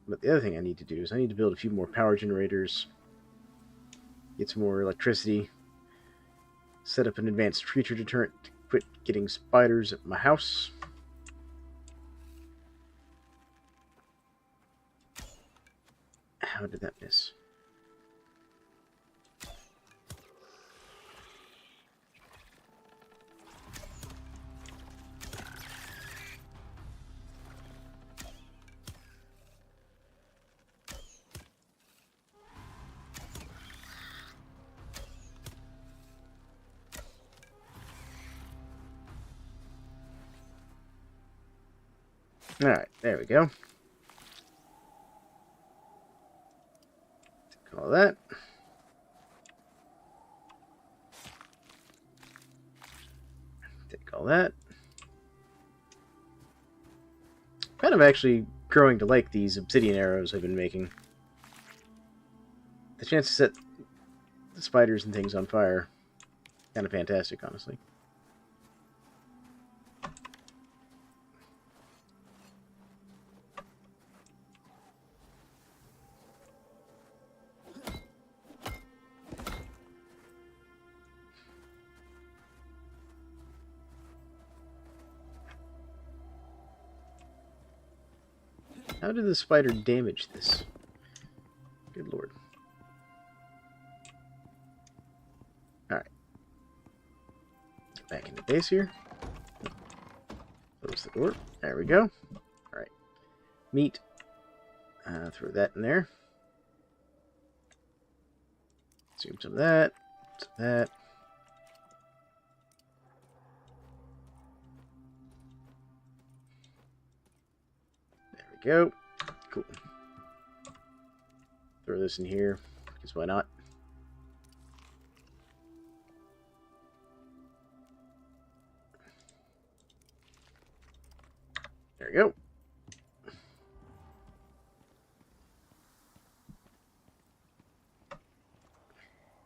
But the other thing I need to do is I need to build a few more power generators, get some more electricity, set up an advanced creature deterrent to quit getting spiders at my house. How did that miss? Alright, there we go. Take all that. Take all that. Kind of actually growing to like these obsidian arrows I've been making. The chance to set the spiders and things on fire. Kind of fantastic, honestly. How did the spider damage this? Good lord. Alright. Get back into base here. Close the door. There we go. Alright. Meat. Throw that in there. Consume some of that. Some of that. Go. Cool. Throw this in here, because why not? we go.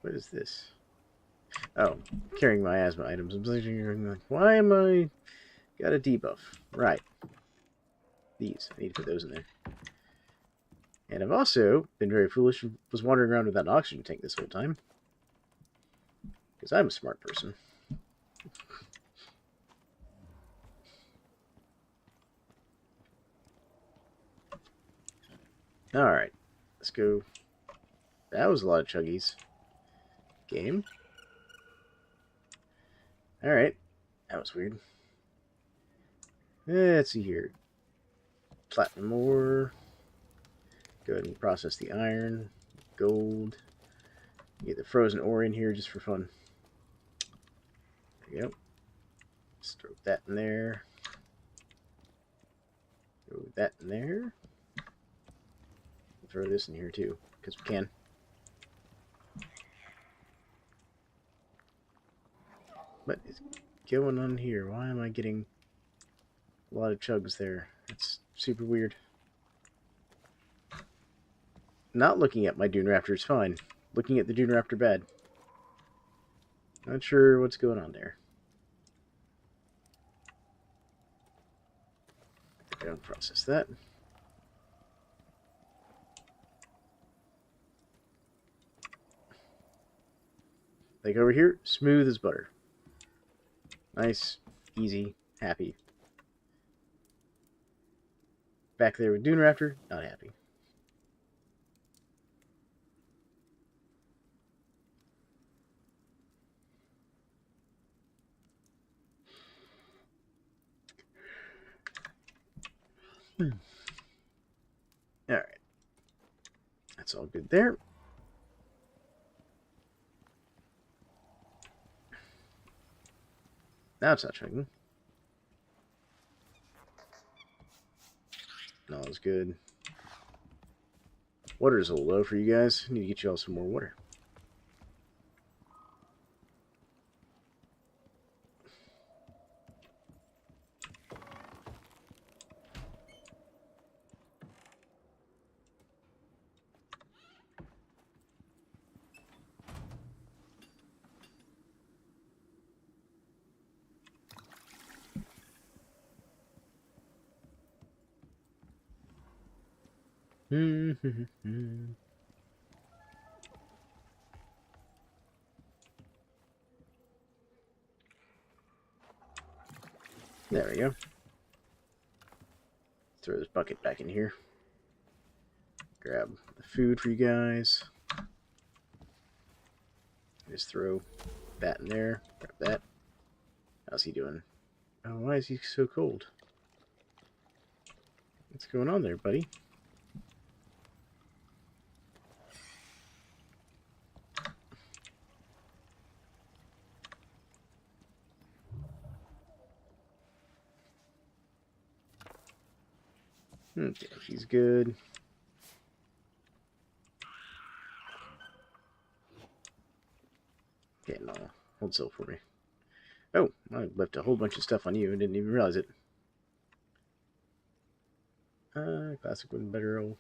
What is this? Oh, carrying my asthma items. I'm thinking, like, why am I got a debuff? Right. These. I need to put those in there. And I've also been very foolish and was wandering around without an oxygen tank this whole time. Because I'm a smart person. Alright. Let's go. That was a lot of chuggies. Game. Alright. That was weird. Let's see here. Platinum ore. Go ahead and process the iron. Gold. Get the frozen ore in here just for fun. There you go. Just throw that in there. Throw that in there. Throw this in here too, because we can. What is going on here? Why am I getting a lot of chugs there? It's super weird. Not looking at my Dune Raptor is fine. Looking at the Dune Raptor bad. Not sure what's going on there. Don't process that. Like over here, smooth as butter. Nice, easy, happy. Back there with Dune Raptor, not happy. Alright. That's all good there. Now it's not chugging. No, it's good. Water's a little low for you guys. I need to get you all some more water. There we go. Throw this bucket back in here. Grab the food for you guys. Just throw that in there. Grab that. How's he doing? Oh, why is he so cold? What's going on there, buddy? Okay, she's good. Okay, no. Hold still for me. Oh, I left a whole bunch of stuff on you and didn't even realize it. Classic wooden barrel.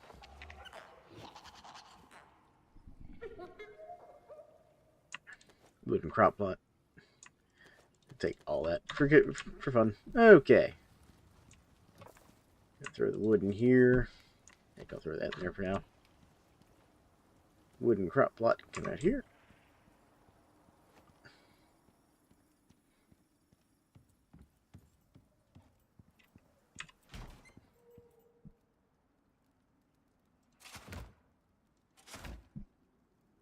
Wooden crop pot. Take all that for fun. Okay. Throw the wood in here. I think I'll throw that in there for now. Wooden crop plot come out here.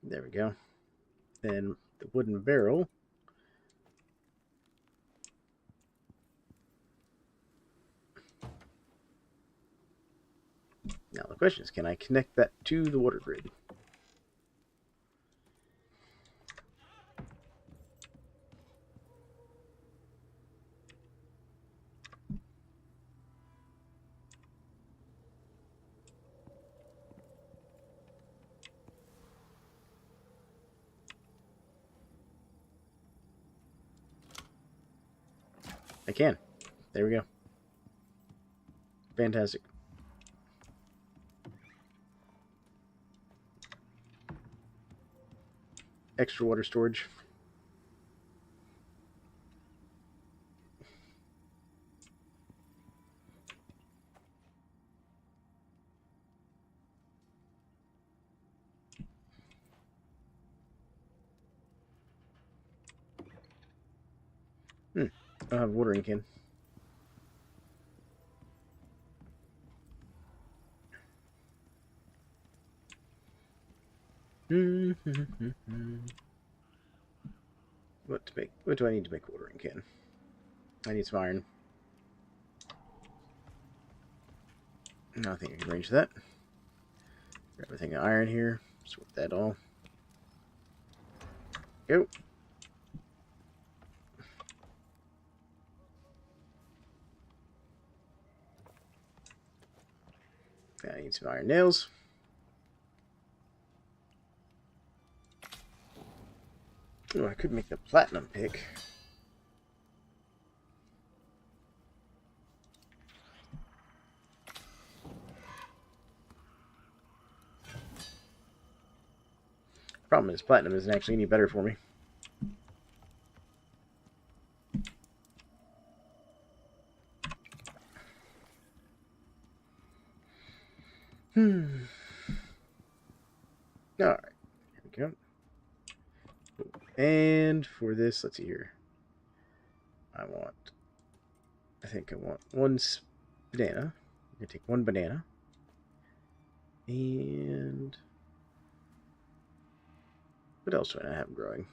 There we go. Then the wooden barrel. Now the question is, can I connect that to the water grid? I can. There we go. Fantastic. Extra water storage. I don't have a watering can. What to make? What do I need to make a watering can? I need some iron. I think I can arrange that. Grab everything of iron here. Sort that all. Go. I need some iron nails. Oh, I could make the platinum pick. Problem is, platinum isn't actually any better for me. Alright, here we go. And for this, let's see here. I think I want one banana. I'm going to take one banana. And what else do I have growing?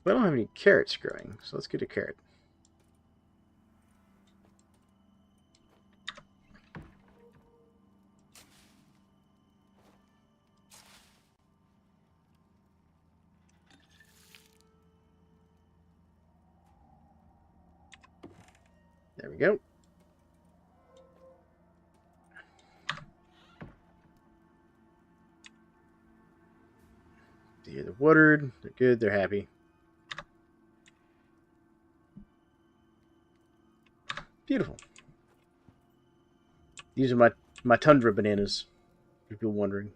Well, I don't have any carrots growing, so let's get a carrot. There we go. They're watered. They're good. They're happy. Beautiful. These are my tundra bananas, if you're wondering.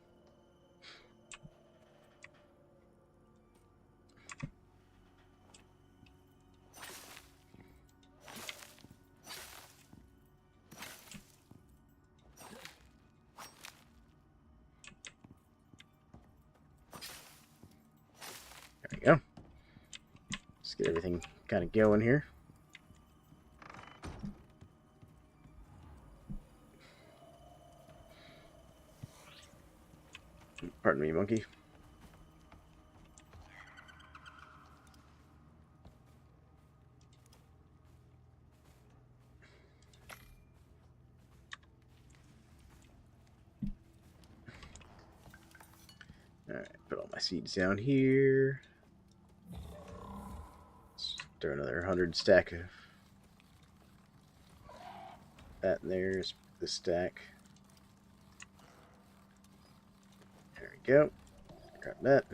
There we go. Let's get everything kind of going here. Pardon me, monkey. Alright, put all my seeds down here. Let's throw another 100 stack of that in there. Let's put this stack. There we go. Grab that.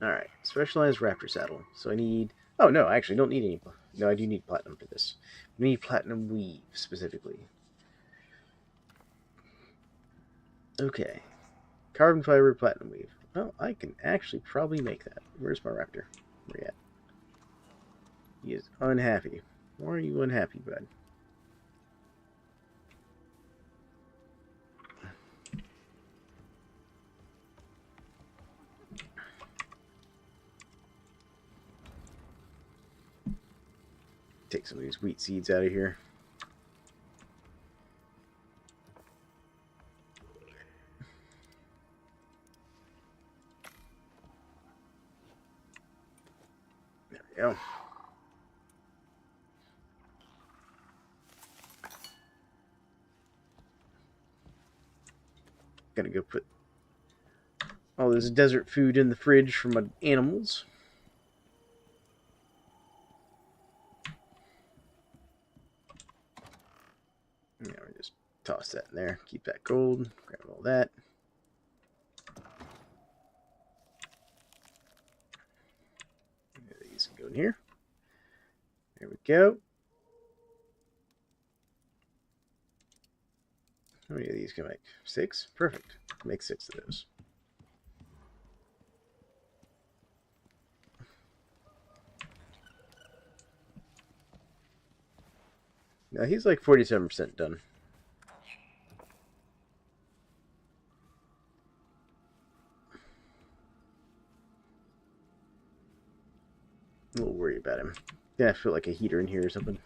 Alright, specialized raptor saddle. So I need... Oh, no, I actually don't need any... No, I do need platinum for this. I need platinum weave, specifically. Okay. Carbon fiber platinum weave. Well, I can actually probably make that. Where's my raptor? Where you at? He is unhappy. Why are you unhappy, bud? Take some of these wheat seeds out of here. There we go. Gonna go put all this desert food in the fridge for my animals. Now we just toss that in there. Keep that gold. Grab all that. These can go in here. There we go. How many of these can I make? 6? Perfect. Make 6 of those. Now he's like 47% done. A little worried about him. Yeah, I feel like a heater in here or something.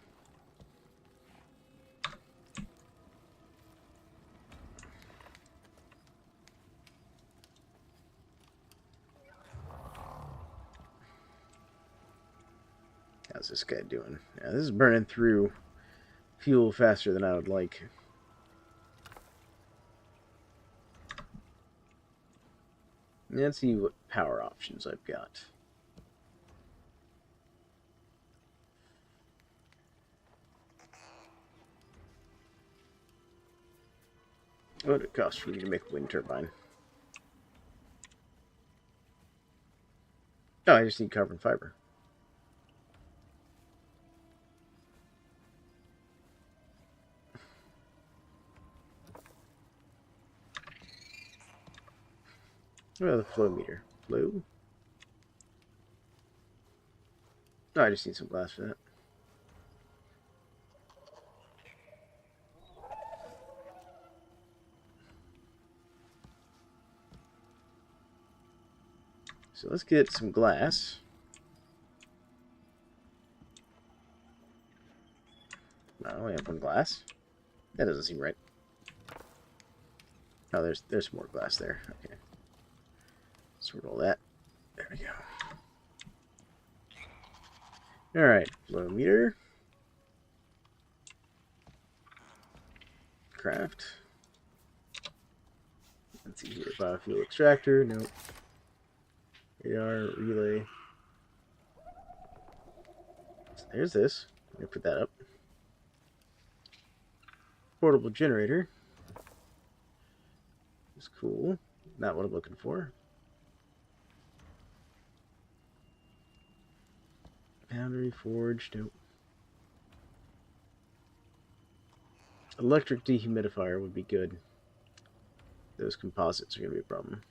How's this guy doing? Yeah, this is burning through fuel faster than I would like. Let's see what power options I've got. What would it cost for me to make a wind turbine? Oh, I just need carbon fiber. Oh, the flow meter. Flow? Oh, I just need some glass for that. So let's get some glass. I only have one glass. That doesn't seem right. Oh, there's more glass there. Okay. Sort all that. There we go. Alright, flow meter. Craft. Let's see here. Biofuel extractor. Nope. Radar, relay. So there's this. Let me put that up. Portable generator. It's cool. Not what I'm looking for. Foundry, forge, nope. Electric dehumidifier would be good. Those composites are going to be a problem.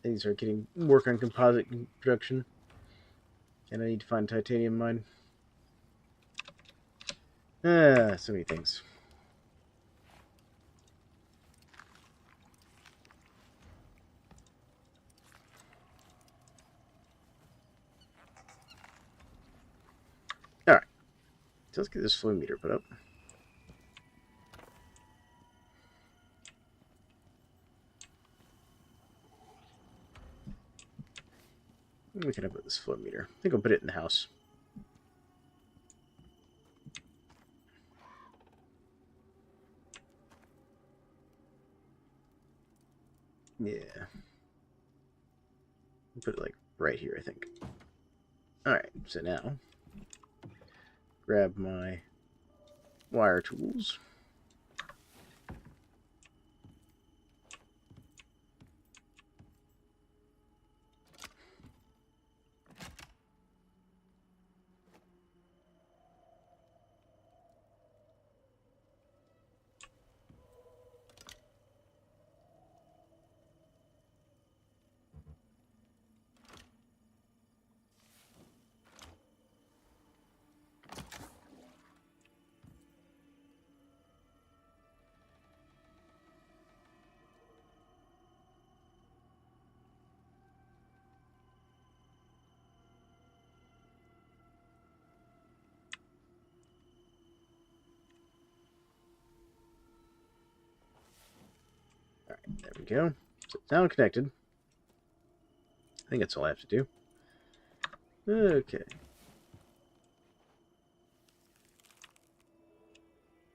I need to start getting work on composite production. And I need to find titanium mine. Ah, so many things. Alright. So let's get this flow meter put up. We can put this flow meter. I think I'll put it in the house. Yeah. We'll put it like right here, I think. Alright, so now grab my wire tools. Alright, there we go. So it's now connected. I think that's all I have to do. Okay.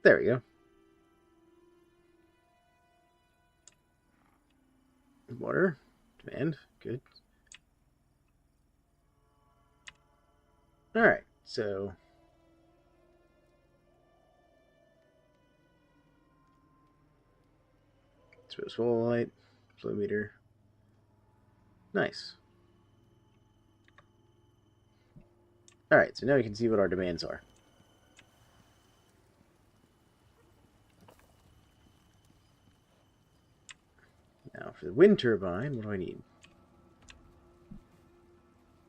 There we go. Water. Demand. Good. Alright, so... swallow light. Flow meter. Nice. Alright, so now we can see what our demands are. Now for the wind turbine, what do I need?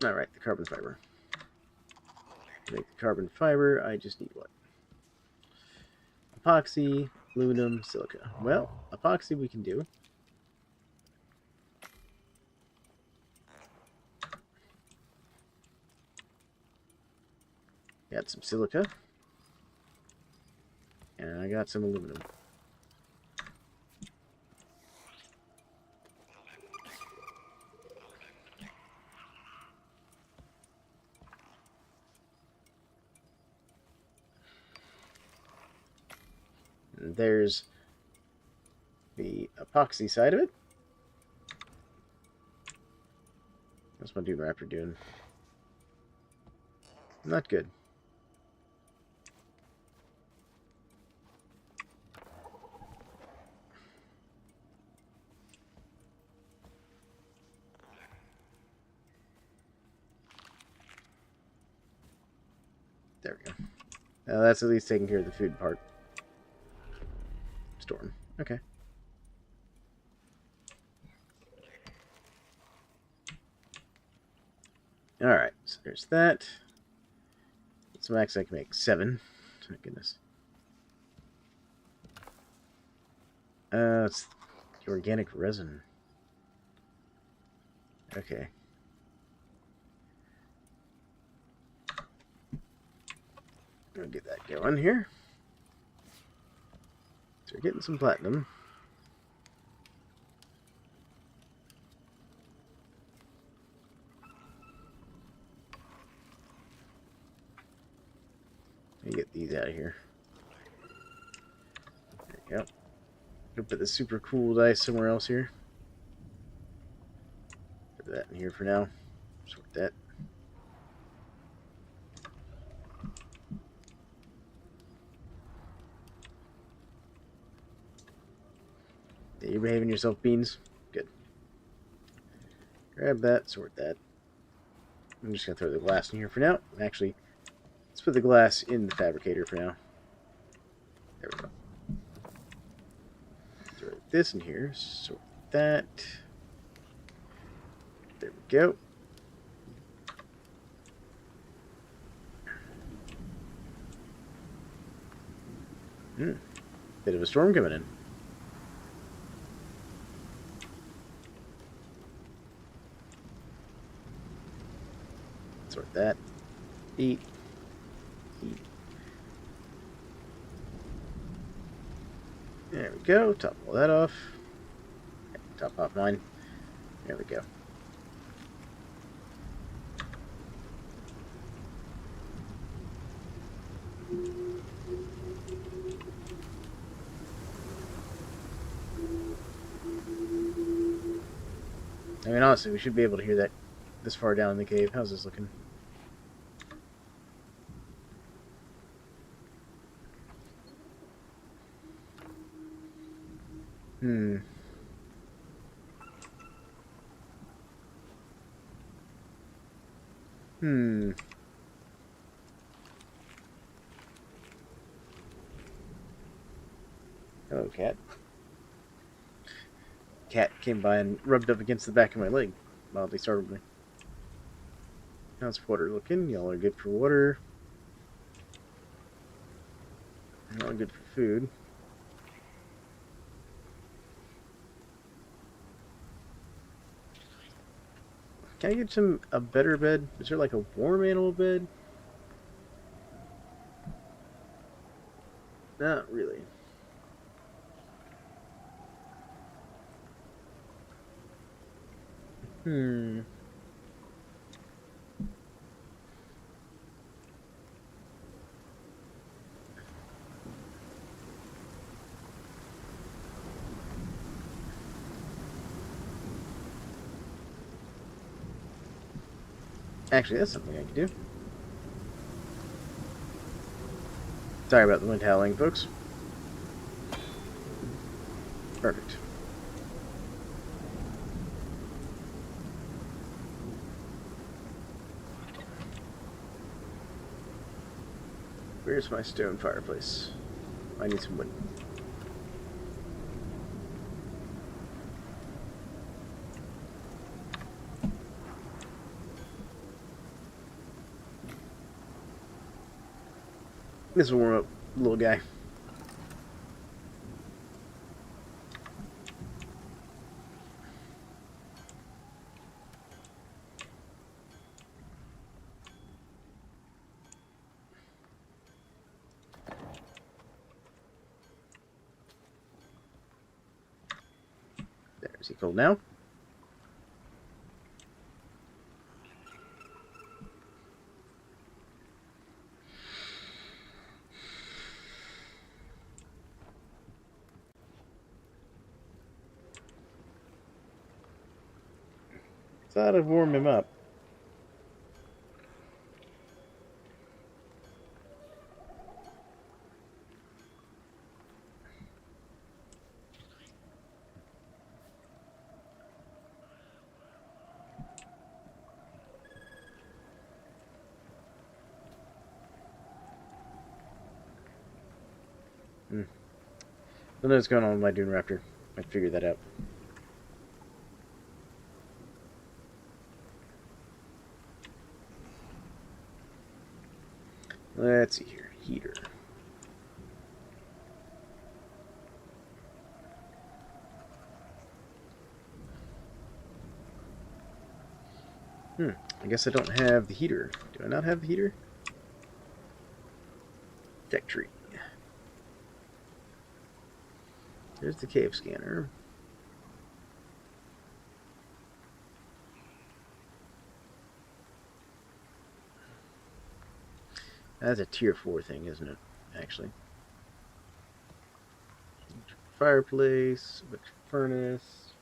Alright, the carbon fiber. To make the carbon fiber, I just need what? Epoxy, aluminum, silica. Well, epoxy we can do. Got some silica. And I got some aluminum. And there's the epoxy side of it. What's my Dune Raptor doing? Not good. There we go. Now that's at least taking care of the food part. Storm. Okay. Alright, so there's that. So max I can make 7. Oh, goodness. It's the organic resin. Okay. I'll get that going here. So we're getting some platinum. Let me get these out of here. There we go. Gonna put the super cool dice somewhere else here. Put that in here for now. Sort that. Yeah, you're behaving yourself, Beans. Good. Grab that, sort that. I'm just gonna throw the glass in here for now. Actually, let's put the glass in the fabricator for now. There we go. Throw this in here, sort that. There we go. Bit of a storm coming in. Sort that. Eat. Eat. There we go. Top all that off. Top off mine. There we go. I mean, honestly, we should be able to hear that this far down in the cave. How's this looking? Hello, cat. Cat came by and rubbed up against the back of my leg. Mildly startled me. How's water looking? Y'all are good for water. Y'all are good for food. Can I get a better bed? Is there like a warm animal bed? Not really. Hmm. Actually, that's something I could do. Sorry about the wind howling, folks. Perfect. Where's my stone fireplace? I need some wood. This will warm up, little guy. There, is he cold now? Thought I'd warm him up. Don't know what's going on with my Dune Raptor. I figured that out. Let's see here. Heater. I guess I don't have the heater. Do I not have the heater? Deck tree. There's the cave scanner. That's a tier 4 thing, isn't it? Actually. Fireplace, electric furnace,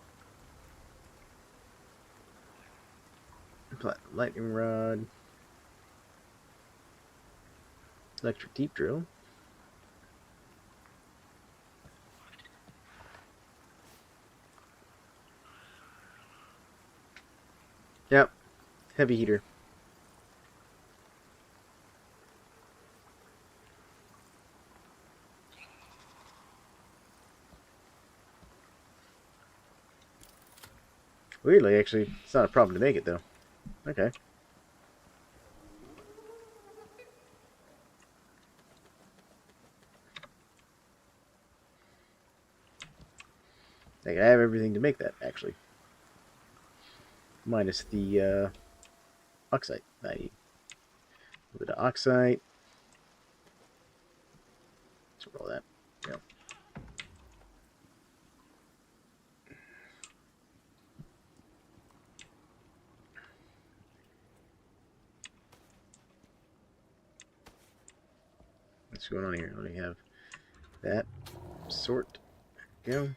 platinum lightning rod, electric deep drill. Yep, heavy heater. Weirdly, actually, it's not a problem to make it, though. Okay. Like, I have everything to make that, actually. Minus the oxide I need. A little bit of oxide. Let's roll that. Yep. What's going on here? Let me have that. Sort. There we go.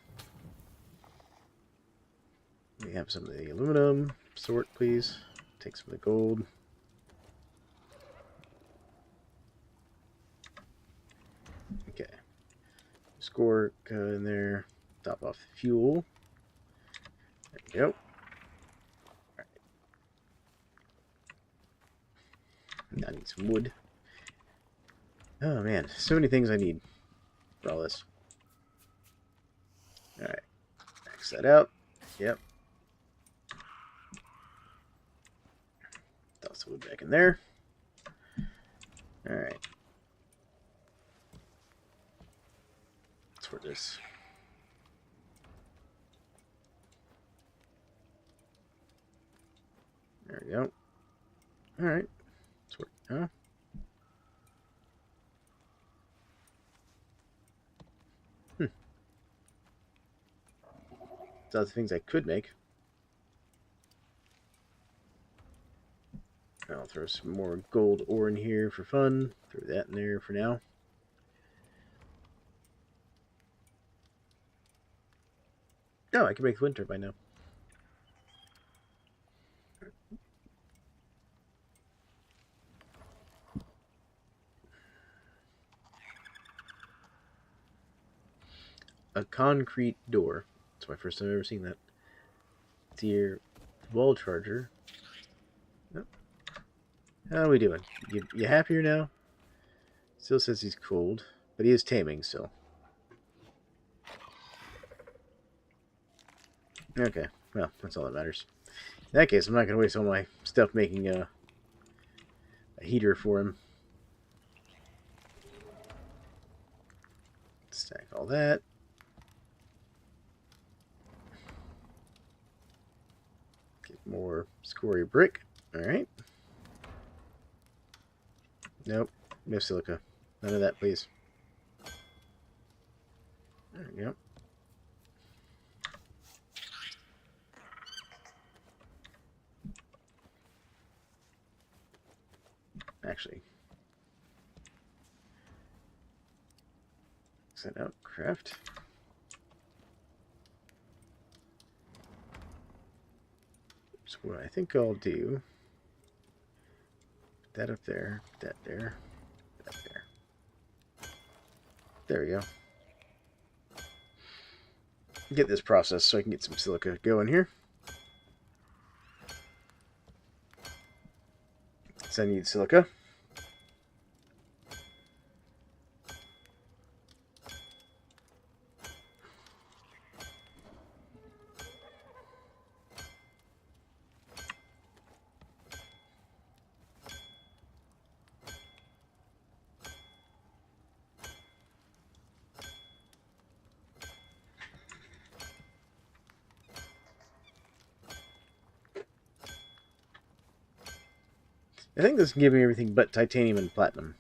We have some of the aluminum. Sort, please. Take some of the gold. Okay. Score in there. Top off the fuel. There we go. Alright. I need some wood. Oh man, so many things I need for all this. Alright. Max that out. Yep. Toss the wood back in there. Alright. Sort this. There we go. Alright. Sort. Huh? That's the things I could make. I'll throw some more gold ore in here for fun. Throw that in there for now. Oh, I can make the wind turbine now. A concrete door. That's my first time I've ever seen that. Dear wall charger. Oh. How are we doing? You happier now? Still says he's cold, but he is taming still. Okay, well, that's all that matters. In that case, I'm not going to waste all my stuff making a heater for him. Stack all that. Get more scoria brick. Alright. Nope. No silica. None of that, please. There we go. Actually. Set out. Craft. So what I think I'll do... Put that up there. Put that there. That there. There we go. Get this processed so I can get some silica going here. So I need silica. I think this can give me everything but titanium and platinum.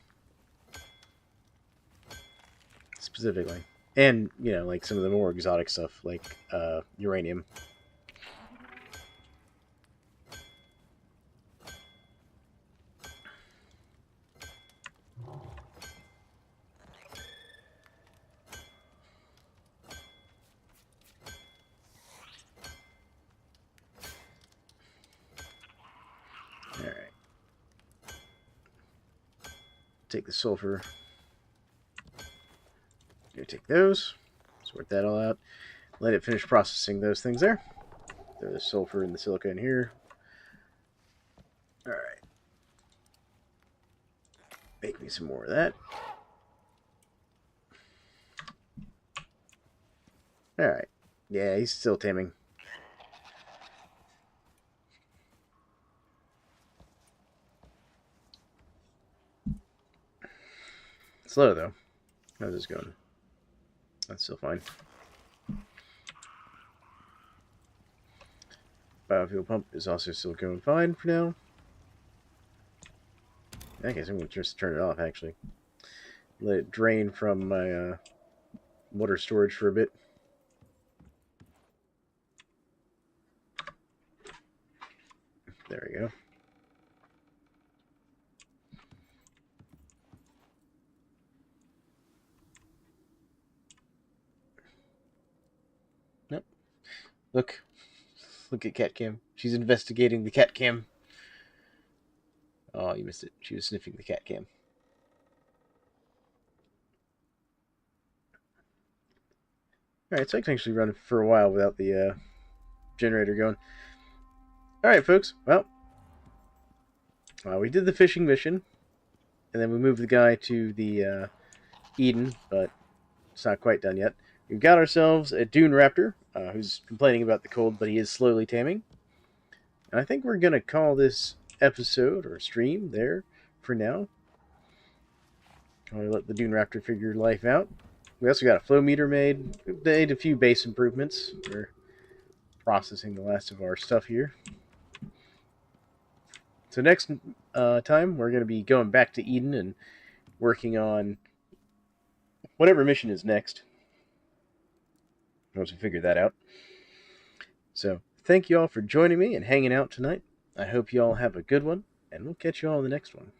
Specifically. And, you know, like some of the more exotic stuff, like uranium. Alright. Take the sulfur. Gonna take those. Sort that all out. Let it finish processing those things there. Throw the sulfur and the silica in here. Alright. Make me some more of that. Alright. Yeah, he's still taming. Slow, though. How's this going? That's still fine. Biofuel pump is also still going fine for now. I guess I'm going to just turn it off, actually. Let it drain from my water storage for a bit. There we go. Nope. Look at Cat Cam. She's investigating the Cat Cam. Oh, you missed it. She was sniffing the Cat Cam. Alright, so I can actually run for a while without the generator going. Alright, folks. Well, we did the fishing mission. And then we moved the guy to the Eden, but it's not quite done yet. We've got ourselves a dune raptor, who's complaining about the cold, but he is slowly taming. And I think we're going to call this episode or stream there for now. I'll let the dune raptor figure life out. We also got a flow meter made. We made a few base improvements. We're processing the last of our stuff here. So next time, we're going to be going back to Eden and working on whatever mission is next. Once we figure that out. So, thank you all for joining me and hanging out tonight. I hope you all have a good one. and we'll catch you all in the next one.